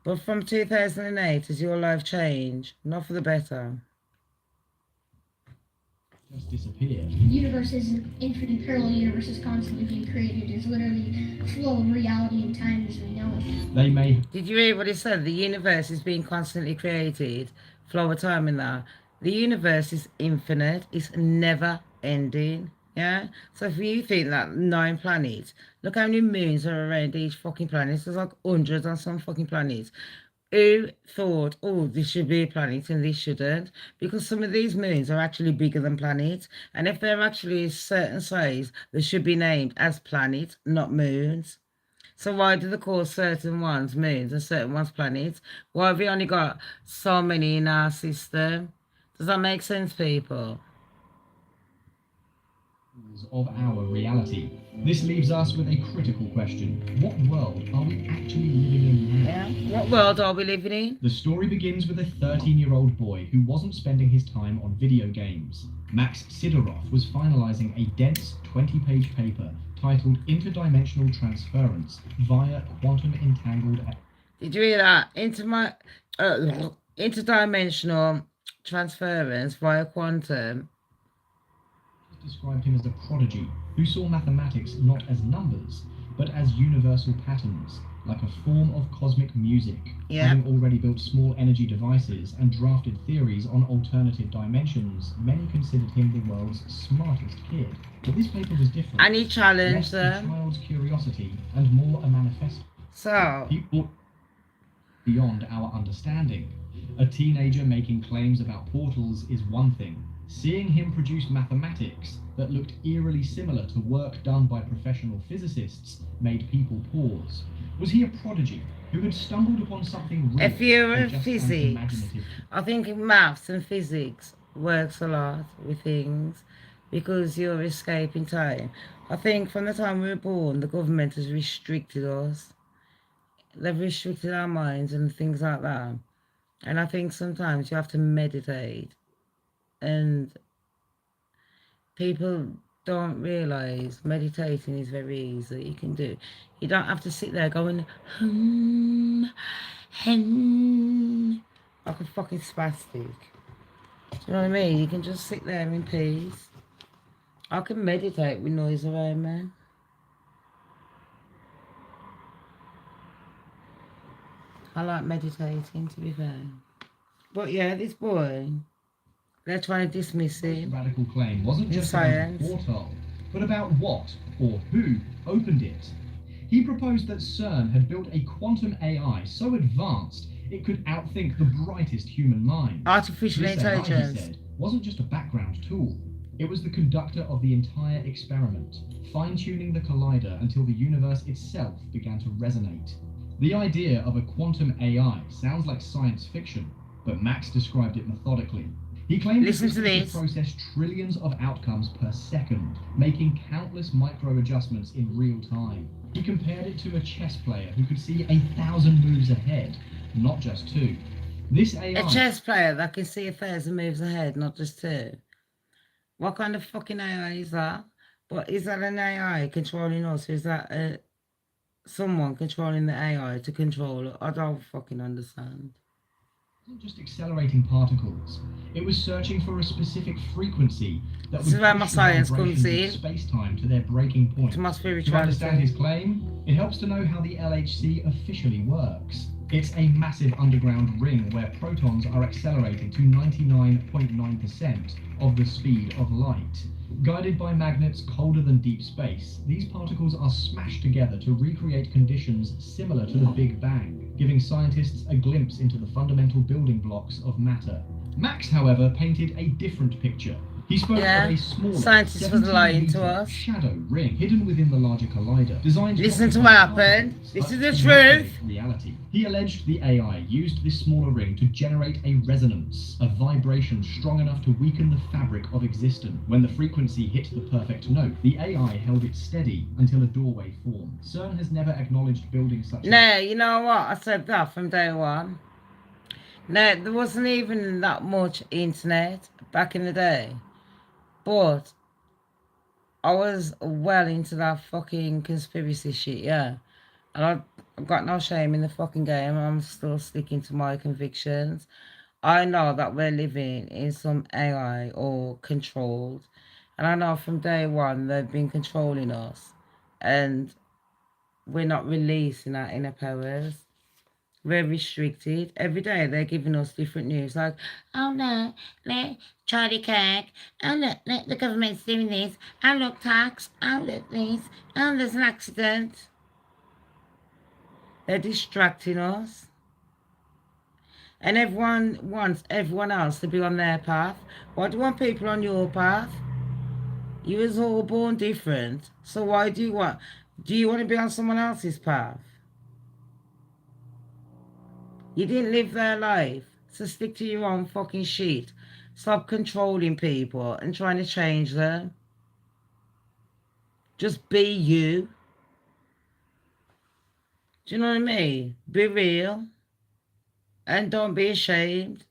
But from 2008, has your life changed? Not for the better. Just disappeared. The universe isn't infinite, parallel universes constantly being created. It's literally a flow of reality and time as we know it. They may. Did you hear what he said? The universe is being constantly created. Flow of time in that. The universe is infinite. It's never ending. Yeah? So if you think that 9 planets, look how many moons are around each fucking planet. There's like hundreds on some fucking planets. Who thought, oh, this should be a planet and this shouldn't? Because some of these moons are actually bigger than planets. And if they're actually a certain size, they should be named as planets, not moons. So why do they call certain ones moons and certain ones planets? Why have we only got so many in our system? Does that make sense, people? Of our reality. This leaves us with a critical question. What world are we actually living in now? Yeah. What world are we living in? The story begins with a 13-year-old boy who wasn't spending his time on video games. Max Sidorov was finalizing a dense 20-page paper titled Interdimensional Transference via Quantum Entangled... Did you hear that? Interdimensional transference via quantum. Described him as a prodigy who saw mathematics not as numbers, but as universal patterns, like a form of cosmic music. Yeah. Having already built small energy devices and drafted theories on alternative dimensions, many considered him the world's smartest kid. But this paper was different. And he challenged them. A child's curiosity and more a manifesto. So. People beyond our understanding. A teenager making claims about portals is one thing. Seeing him produce mathematics that looked eerily similar to work done by professional physicists made people pause. Was he a prodigy who had stumbled upon something real? If you're and in just physics, I think maths and physics works a lot with things because you're escaping time. I think from the time we were born, the government has restricted us. They've restricted our minds and things like that. And I think sometimes you have to meditate. And people don't realise meditating is very easy. You can do. You don't have to sit there going, like a fucking spastic. Do you know what I mean? You can just sit there in peace. I can meditate with noise around me. I like meditating, to be fair. But yeah, this boy... They're trying to dismiss him. Radical claim wasn't just science. about the portal, but about what or who opened it. He proposed that CERN had built a quantum AI so advanced it could outthink the brightest human mind. Artificial intelligence. He said, wasn't just a background tool. It was the conductor of the entire experiment, fine-tuning the collider until the universe itself began to resonate. The idea of a quantum AI sounds like science fiction, but Max described it methodically. He claimed it could process trillions of outcomes per second, making countless micro-adjustments in real time. He compared it to a chess player who could see 1,000 moves ahead, not just 2. This AI... A chess player that can see 1,000 moves ahead, not just 2. What kind of fucking AI is that? But is that an AI controlling us? Or is that someone controlling the AI to control it? I don't fucking understand. Wasn't just accelerating particles. It was searching for a specific frequency that would push my science comes in. Space-time to their breaking point. To my spirituality. To understand his claim, it helps to know how the LHC officially works. It's a massive underground ring where protons are accelerated to 99.9% of the speed of light. Guided by magnets colder than deep space, these particles are smashed together to recreate conditions similar to the Big Bang, giving scientists a glimpse into the fundamental building blocks of matter. Max, however, painted a different picture. He spoke of a smaller, scientists was lying to 17-meter us. shadow ring hidden within the larger collider, designed Listen to occupy what happened. particles, This but is the to manipulate truth. reality. He alleged the AI used this smaller ring to generate a resonance, a vibration strong enough to weaken the fabric of existence. When the frequency hit the perfect note, the AI held it steady until a doorway formed. CERN has never acknowledged building such No, you know what? I said that from day one. No, there wasn't even that much internet back in the day. But I was well into that fucking conspiracy shit, yeah. And I've got no shame in the fucking game. I'm still sticking to my convictions. I know that we're living in some AI or controlled. And I know from day one they've been controlling us. And we're not releasing our inner powers. We're restricted. Every day they're giving us different news. Like, oh no, look, Charlie Kirk. Oh look, the government's doing this. Oh look, tax. Oh look, this. Oh, there's an accident. They're distracting us. And everyone wants everyone else to be on their path. Why do you want people on your path? You was all born different. So why do you want to be on someone else's path? You didn't live their life. So stick to your own fucking shit. Stop controlling people and trying to change them. Just be you. Do you know what I mean? Be real. And don't be ashamed.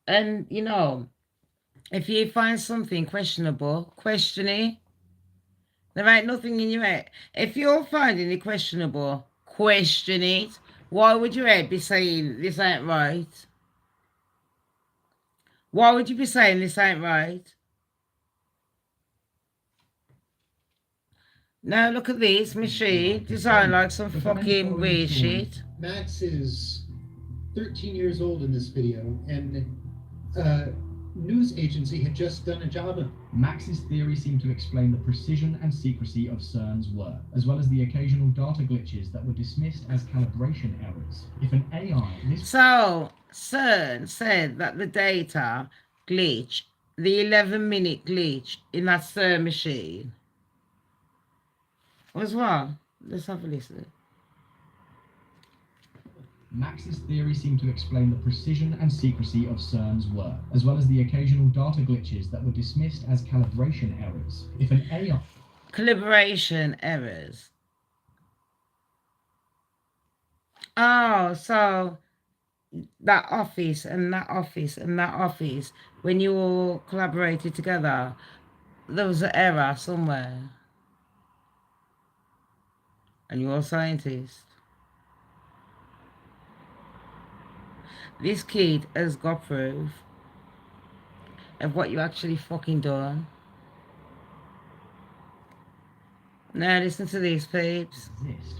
And, you know, if you find something questionable, question it. There ain't nothing in your head. If you're finding it questionable, question it. Why would your head be saying this ain't right? Why would you be saying this ain't right? Now look at this machine designed like some fucking weird shit. Max is 13 years old in this video, and news agency had just done a job of. Max's theory seemed to explain the precision and secrecy of CERN's work, as well as the occasional data glitches that were dismissed as calibration errors. If an AI... So, CERN said that the data glitch, the 11-minute glitch in that CERN machine was what? Let's have a listen. Max's theory seemed to explain the precision and secrecy of CERN's work, as well as the occasional data glitches that were dismissed as calibration errors. If an AI... Calibration errors. Oh, so that office and that office and that office, when you all collaborated together, there was an error somewhere. And you're a scientist. This kid has got proof of what you actually fucking done. Now listen to these, peeps.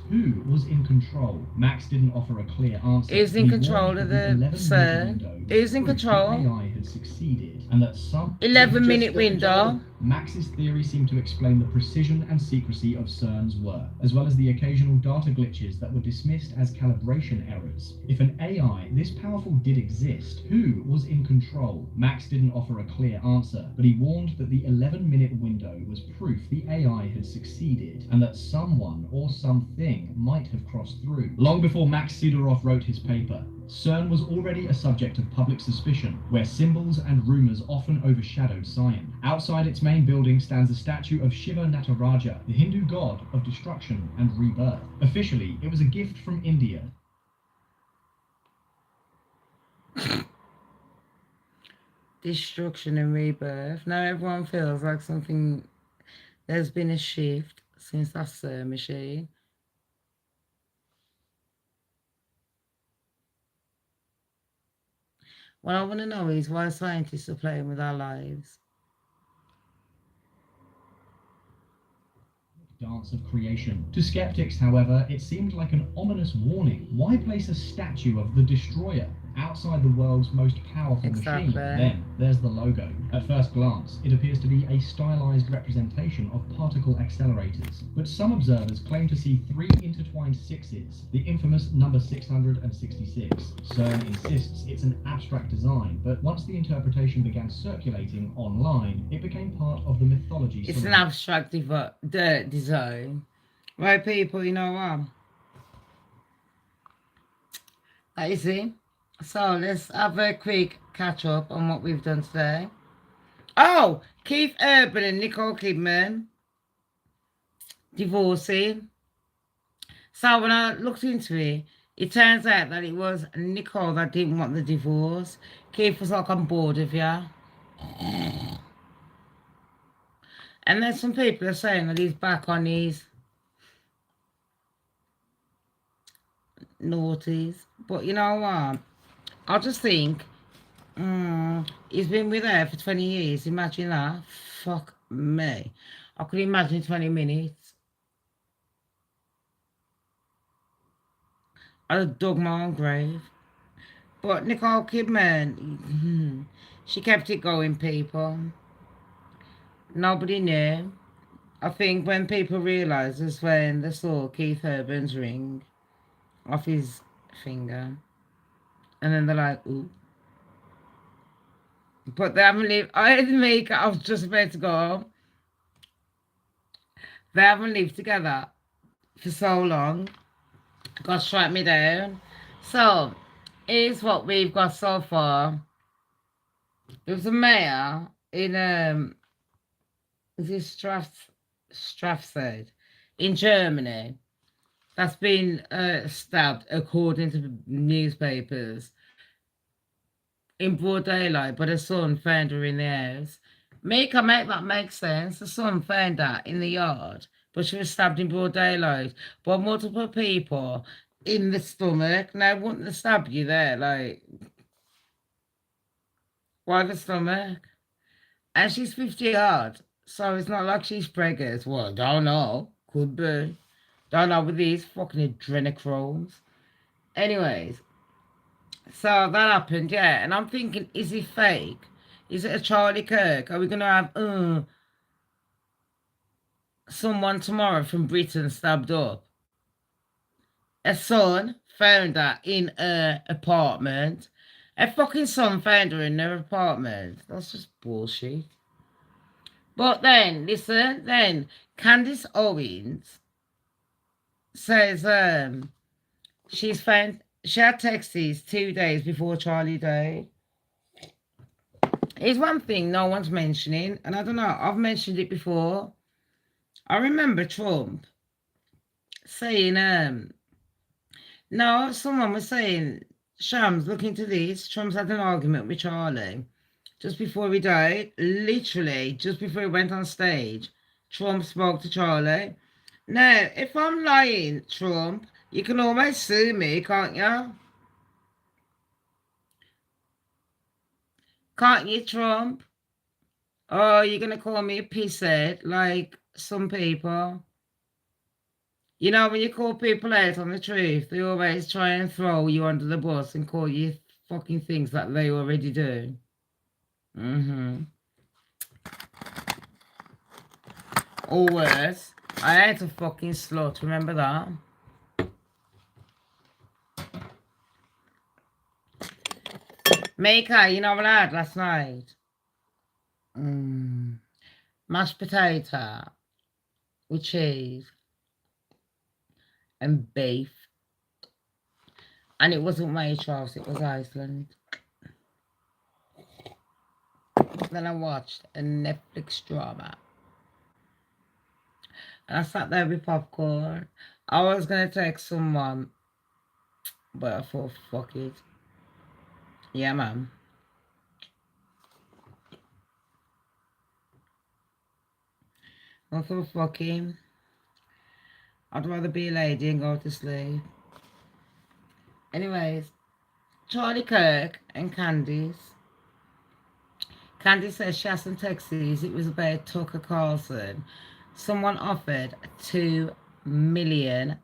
Who was in control? Max didn't offer a clear answer. Who's in control of the CERN? Who's in control? AI had succeeded, and that some 11-minute window. Max's theory seemed to explain the precision and secrecy of CERN's work, as well as the occasional data glitches that were dismissed as calibration errors. If an AI this powerful did exist, who was in control? Max didn't offer a clear answer, but he warned that the 11-minute window was proof the AI had succeeded, and that someone or something might have crossed through. Long before Max Sidorov wrote his paper, CERN was already a subject of public suspicion, where symbols and rumors often overshadowed science. Outside its main building stands a statue of Shiva Nataraja, the Hindu god of destruction and rebirth. Officially, it was a gift from India. Destruction and rebirth. Now everyone feels like something, there's been a shift since that CERN machine. What I want to know is why scientists are playing with our lives. dance of creation. To skeptics, however, it seemed like an ominous warning. Why place a statue of the Destroyer outside the world's most powerful machine? Then, there's the logo. At first glance, it appears to be a stylized representation of particle accelerators, but some observers claim to see 3 intertwined sixes, the infamous number 666. CERN insists it's an abstract design, but once the interpretation began circulating online, it became part of the mythology. It's an abstract design. Right, people, you know what? You see? So let's have a quick catch up on what we've done today. Oh, Keith Urban and Nicole Kidman divorcing. So when I looked into it, it turns out that it was Nicole that didn't want the divorce. Keith was like, I'm bored of you. And then some people are saying that he's back on his naughties. But you know what? I just think he's been with her for 20 years. Imagine that. Fuck me. I could imagine 20 minutes. I'd have dug my own grave. But Nicole Kidman, she kept it going, people. Nobody knew. I think when people realised is when they saw Keith Urban's ring off his finger. And then they're like, ooh. But they haven't lived. I was just about to go. They haven't lived together for so long. God strike me down. So, here's what we've got so far. There was a mayor in is it Strafsad in Germany that's been stabbed, according to newspapers, in broad daylight, but her son found her in the house. Make that make sense. The son found her in the yard, but she was stabbed in broad daylight by multiple people in the stomach. Now, wouldn't they stab you there? Like, why the stomach? And she's 50 odd, so it's not like she's preggers. Well, I don't know. Could be. Don't know with these fucking adrenochromes. Anyways, so that happened, yeah. And I'm thinking, is it fake? Is it a Charlie Kirk? Are we going to have someone tomorrow from Britain stabbed up? A son found her in her apartment. A fucking son found her in her apartment. That's just bullshit. But then, listen, then Candace Owens says she had texts 2 days before Charlie died. Here's one thing no one's mentioning, and I don't know, I've mentioned it before. I remember Trump saying, no, someone was saying, Shams, look into this. Trump's had an argument with Charlie just before he died. Literally, just before he went on stage, Trump spoke to Charlie. Now, if I'm lying, Trump, you can always sue me, can't you? Can't you, Trump? Oh, you're going to call me a pisshead like some people? You know, when you call people out on the truth, they always try and throw you under the bus and call you fucking things that they already do. Or worse, I ate a fucking slut, remember that? Mika, you know what I had last night? Mashed potato with cheese and beef. And it wasn't Waitrose, it was Iceland. Then I watched a Netflix drama. And I sat there with popcorn. I was going to text someone, but I thought, fuck it. Yeah, man. I thought, fuck him. I'd rather be a lady and go to sleep. Anyways, Charlie Kirk and Candice. Candice says she has some texts. It was about Tucker Carlson someone offered $2 million.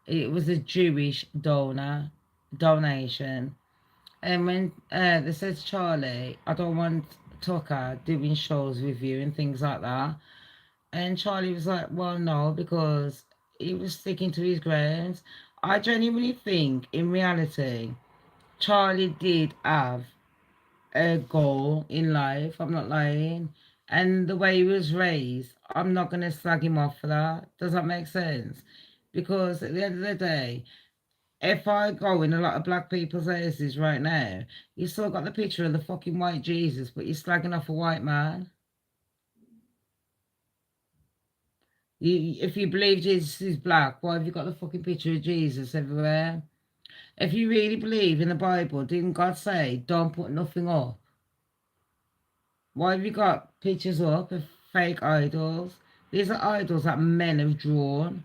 It was a Jewish donation. And when they said to Charlie, I don't want Tucker doing shows with you and things like that. And Charlie was like, well, no, because he was sticking to his grounds. I genuinely think, in reality, Charlie did have a goal in life. I'm not lying. And the way he was raised, I'm not going to slag him off for that. Does that make sense? Because at the end of the day, if I go in a lot of black people's houses right now, you still got the picture of the fucking white Jesus, but you're slagging off a white man. If you believe Jesus is black, why have you got the fucking picture of Jesus everywhere? If you really believe in the Bible, didn't God say, don't put nothing up? Why have you got pictures up of fake idols? These are idols that men have drawn.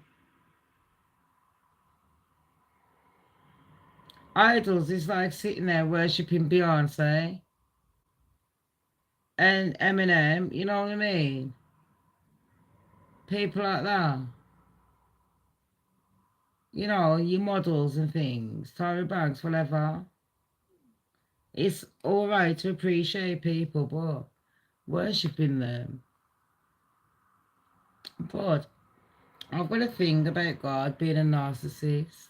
Idols is like sitting there worshipping Beyonce and Eminem, you know what I mean? People like that. You know, your models and things, Tyra Banks, whatever. It's all right to appreciate people, but worshipping them. But I've got a thing about God being a narcissist.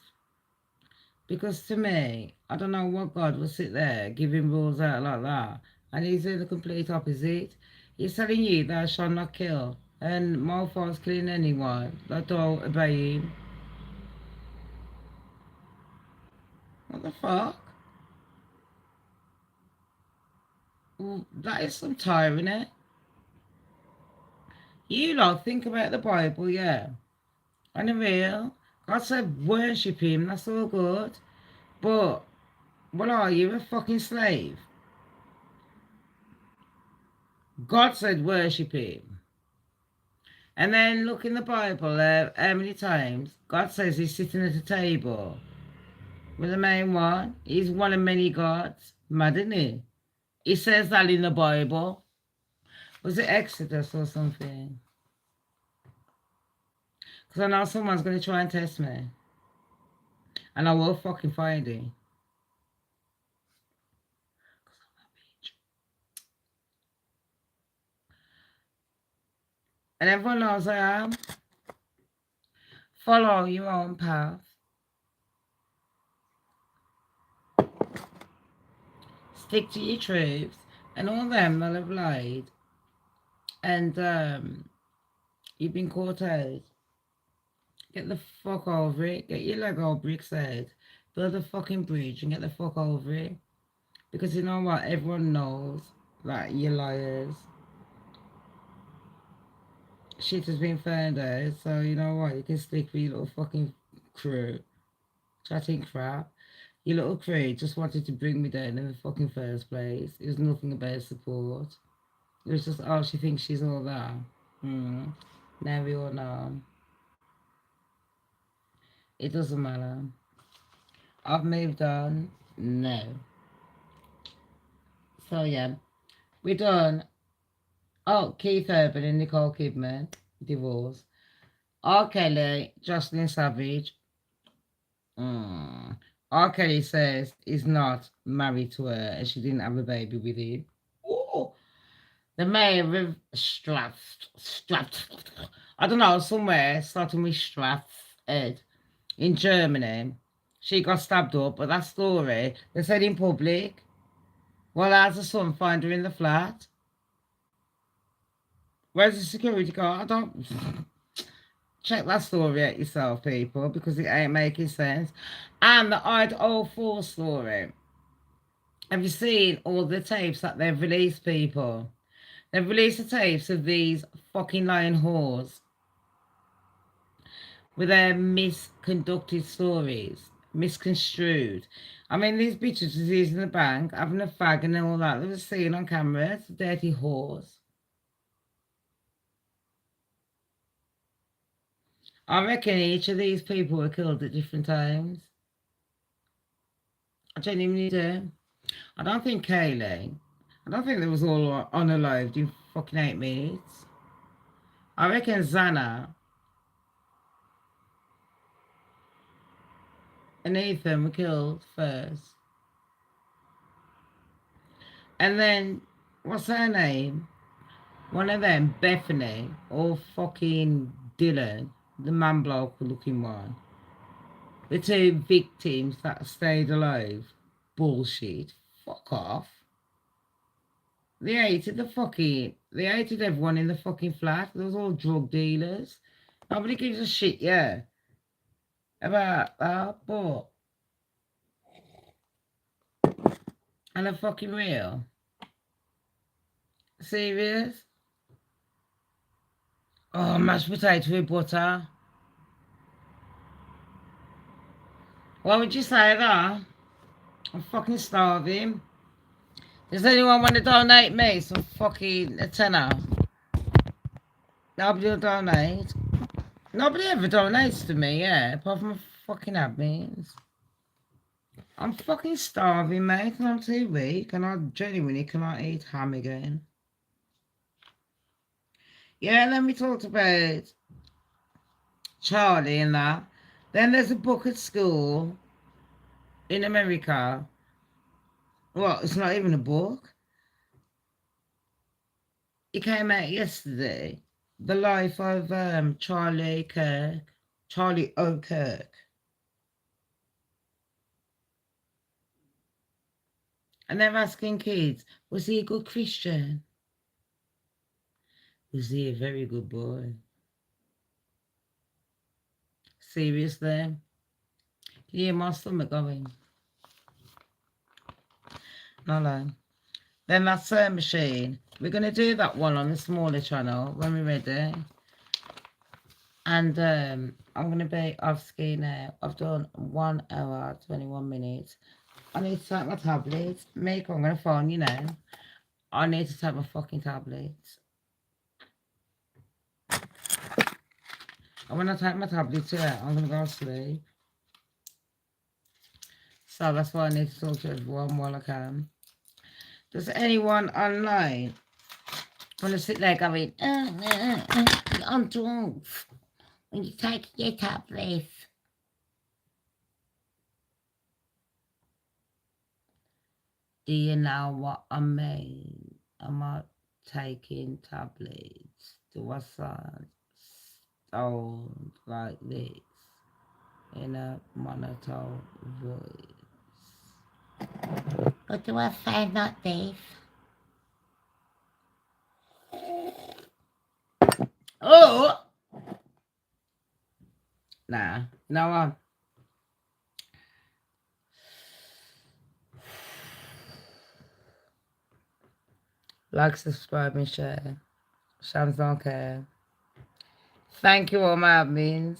Because to me, I don't know what God will sit there giving rules out like that. And he's doing the complete opposite. He's telling you thou shalt not kill. And Malfoy's killing anyone that don't obey him. What the fuck? Well, that is some tyranny. You lot think about the Bible, yeah. On the real, God said worship him, that's all good. But, what are you, a fucking slave? God said worship him. And then look in the Bible, how many times God says he's sitting at a table with the main one. He's one of many gods. Mad, isn't he? He says that in the Bible. Was it Exodus or something? Because I know someone's going to try and test me. And I will fucking find it. And everyone knows I am. Follow your own path. Stick to your truths. And all them that have lied. And you've been caught out. Get the fuck over it. Get your Lego bricks out. Build a fucking bridge and get the fuck over it. Because you know what? Everyone knows that you're liars. Shit has been found out. So you know what? You can stick with your little fucking crew. Chatting crap. Your little crew just wanted to bring me down in the fucking first place. It was nothing about support. It was just, oh, she thinks she's all that. Now we all know. It doesn't matter. I've moved on. No. So yeah, we're done. Oh, Keith Urban and Nicole Kidman, divorce. R. Kelly, Jocelyn Savage. R. Kelly says he's not married to her and she didn't have a baby with him. Ooh. The mayor of I don't know, somewhere starting with Strathford in Germany. She got stabbed up, but that story, they said in public. Well, how's the son find her in the flat? Where's the security guard? I don't... Check that story out yourself, people, because it ain't making sense. And the Idaho 4 story. Have you seen all the tapes that they've released, people? They've released the tapes of these fucking lying whores with their misconducted stories, misconstrued. I mean, these bitches was using the bank, having a fag and all that. They were seen on camera. It's dirty whores. I reckon each of these people were killed at different times. I genuinely do. I don't think Kaylee, I don't think they was all unalived in fucking 8 minutes. I reckon Xana and Ethan were killed first. And then, what's her name? One of them, Bethany, or fucking Dylan, the man bloke looking one. The two victims that stayed alive. Bullshit. Fuck off. They hated everyone in the fucking flat. They was all drug dealers. Nobody gives a shit, yeah, about that, but... And they're fucking real. Serious? Oh, mashed potato with butter. Why would you say that? I'm fucking starving. Does anyone want to donate me some fucking a tenner? Nobody will donate. Nobody ever donates to me, yeah, apart from fucking admins. I'm fucking starving, mate, and I'm too weak, and I genuinely cannot eat ham again. Yeah, then we talked about Charlie and that. Then there's a book at school in America. Well, it's not even a book. It came out yesterday. The life of Charlie O'Kirk. And they're asking kids, was he a good Christian? Was he a very good boy? Seriously? Can you hear my stomach going? No. Then that sewing machine. We're going to do that one on the smaller channel when we're ready. And I'm going to be off ski now. I've done 1 hour, 21 minutes. I need to take my tablet. Mick, I'm going to phone you now. I need to take my fucking tablet. And when I take my tablet out, I'm going to go to sleep. So that's why I need to talk to everyone while I can. Does anyone online want to sit there going, I'm drunk when you take your tablet? Do you know what I mean? Am I taking tablets? Do I sound stoned like this in a monotone voice? Or do I sound like this? Oh! Nah, no one. Like, subscribe, and share. Shamz don't care. Thank you, all my admins.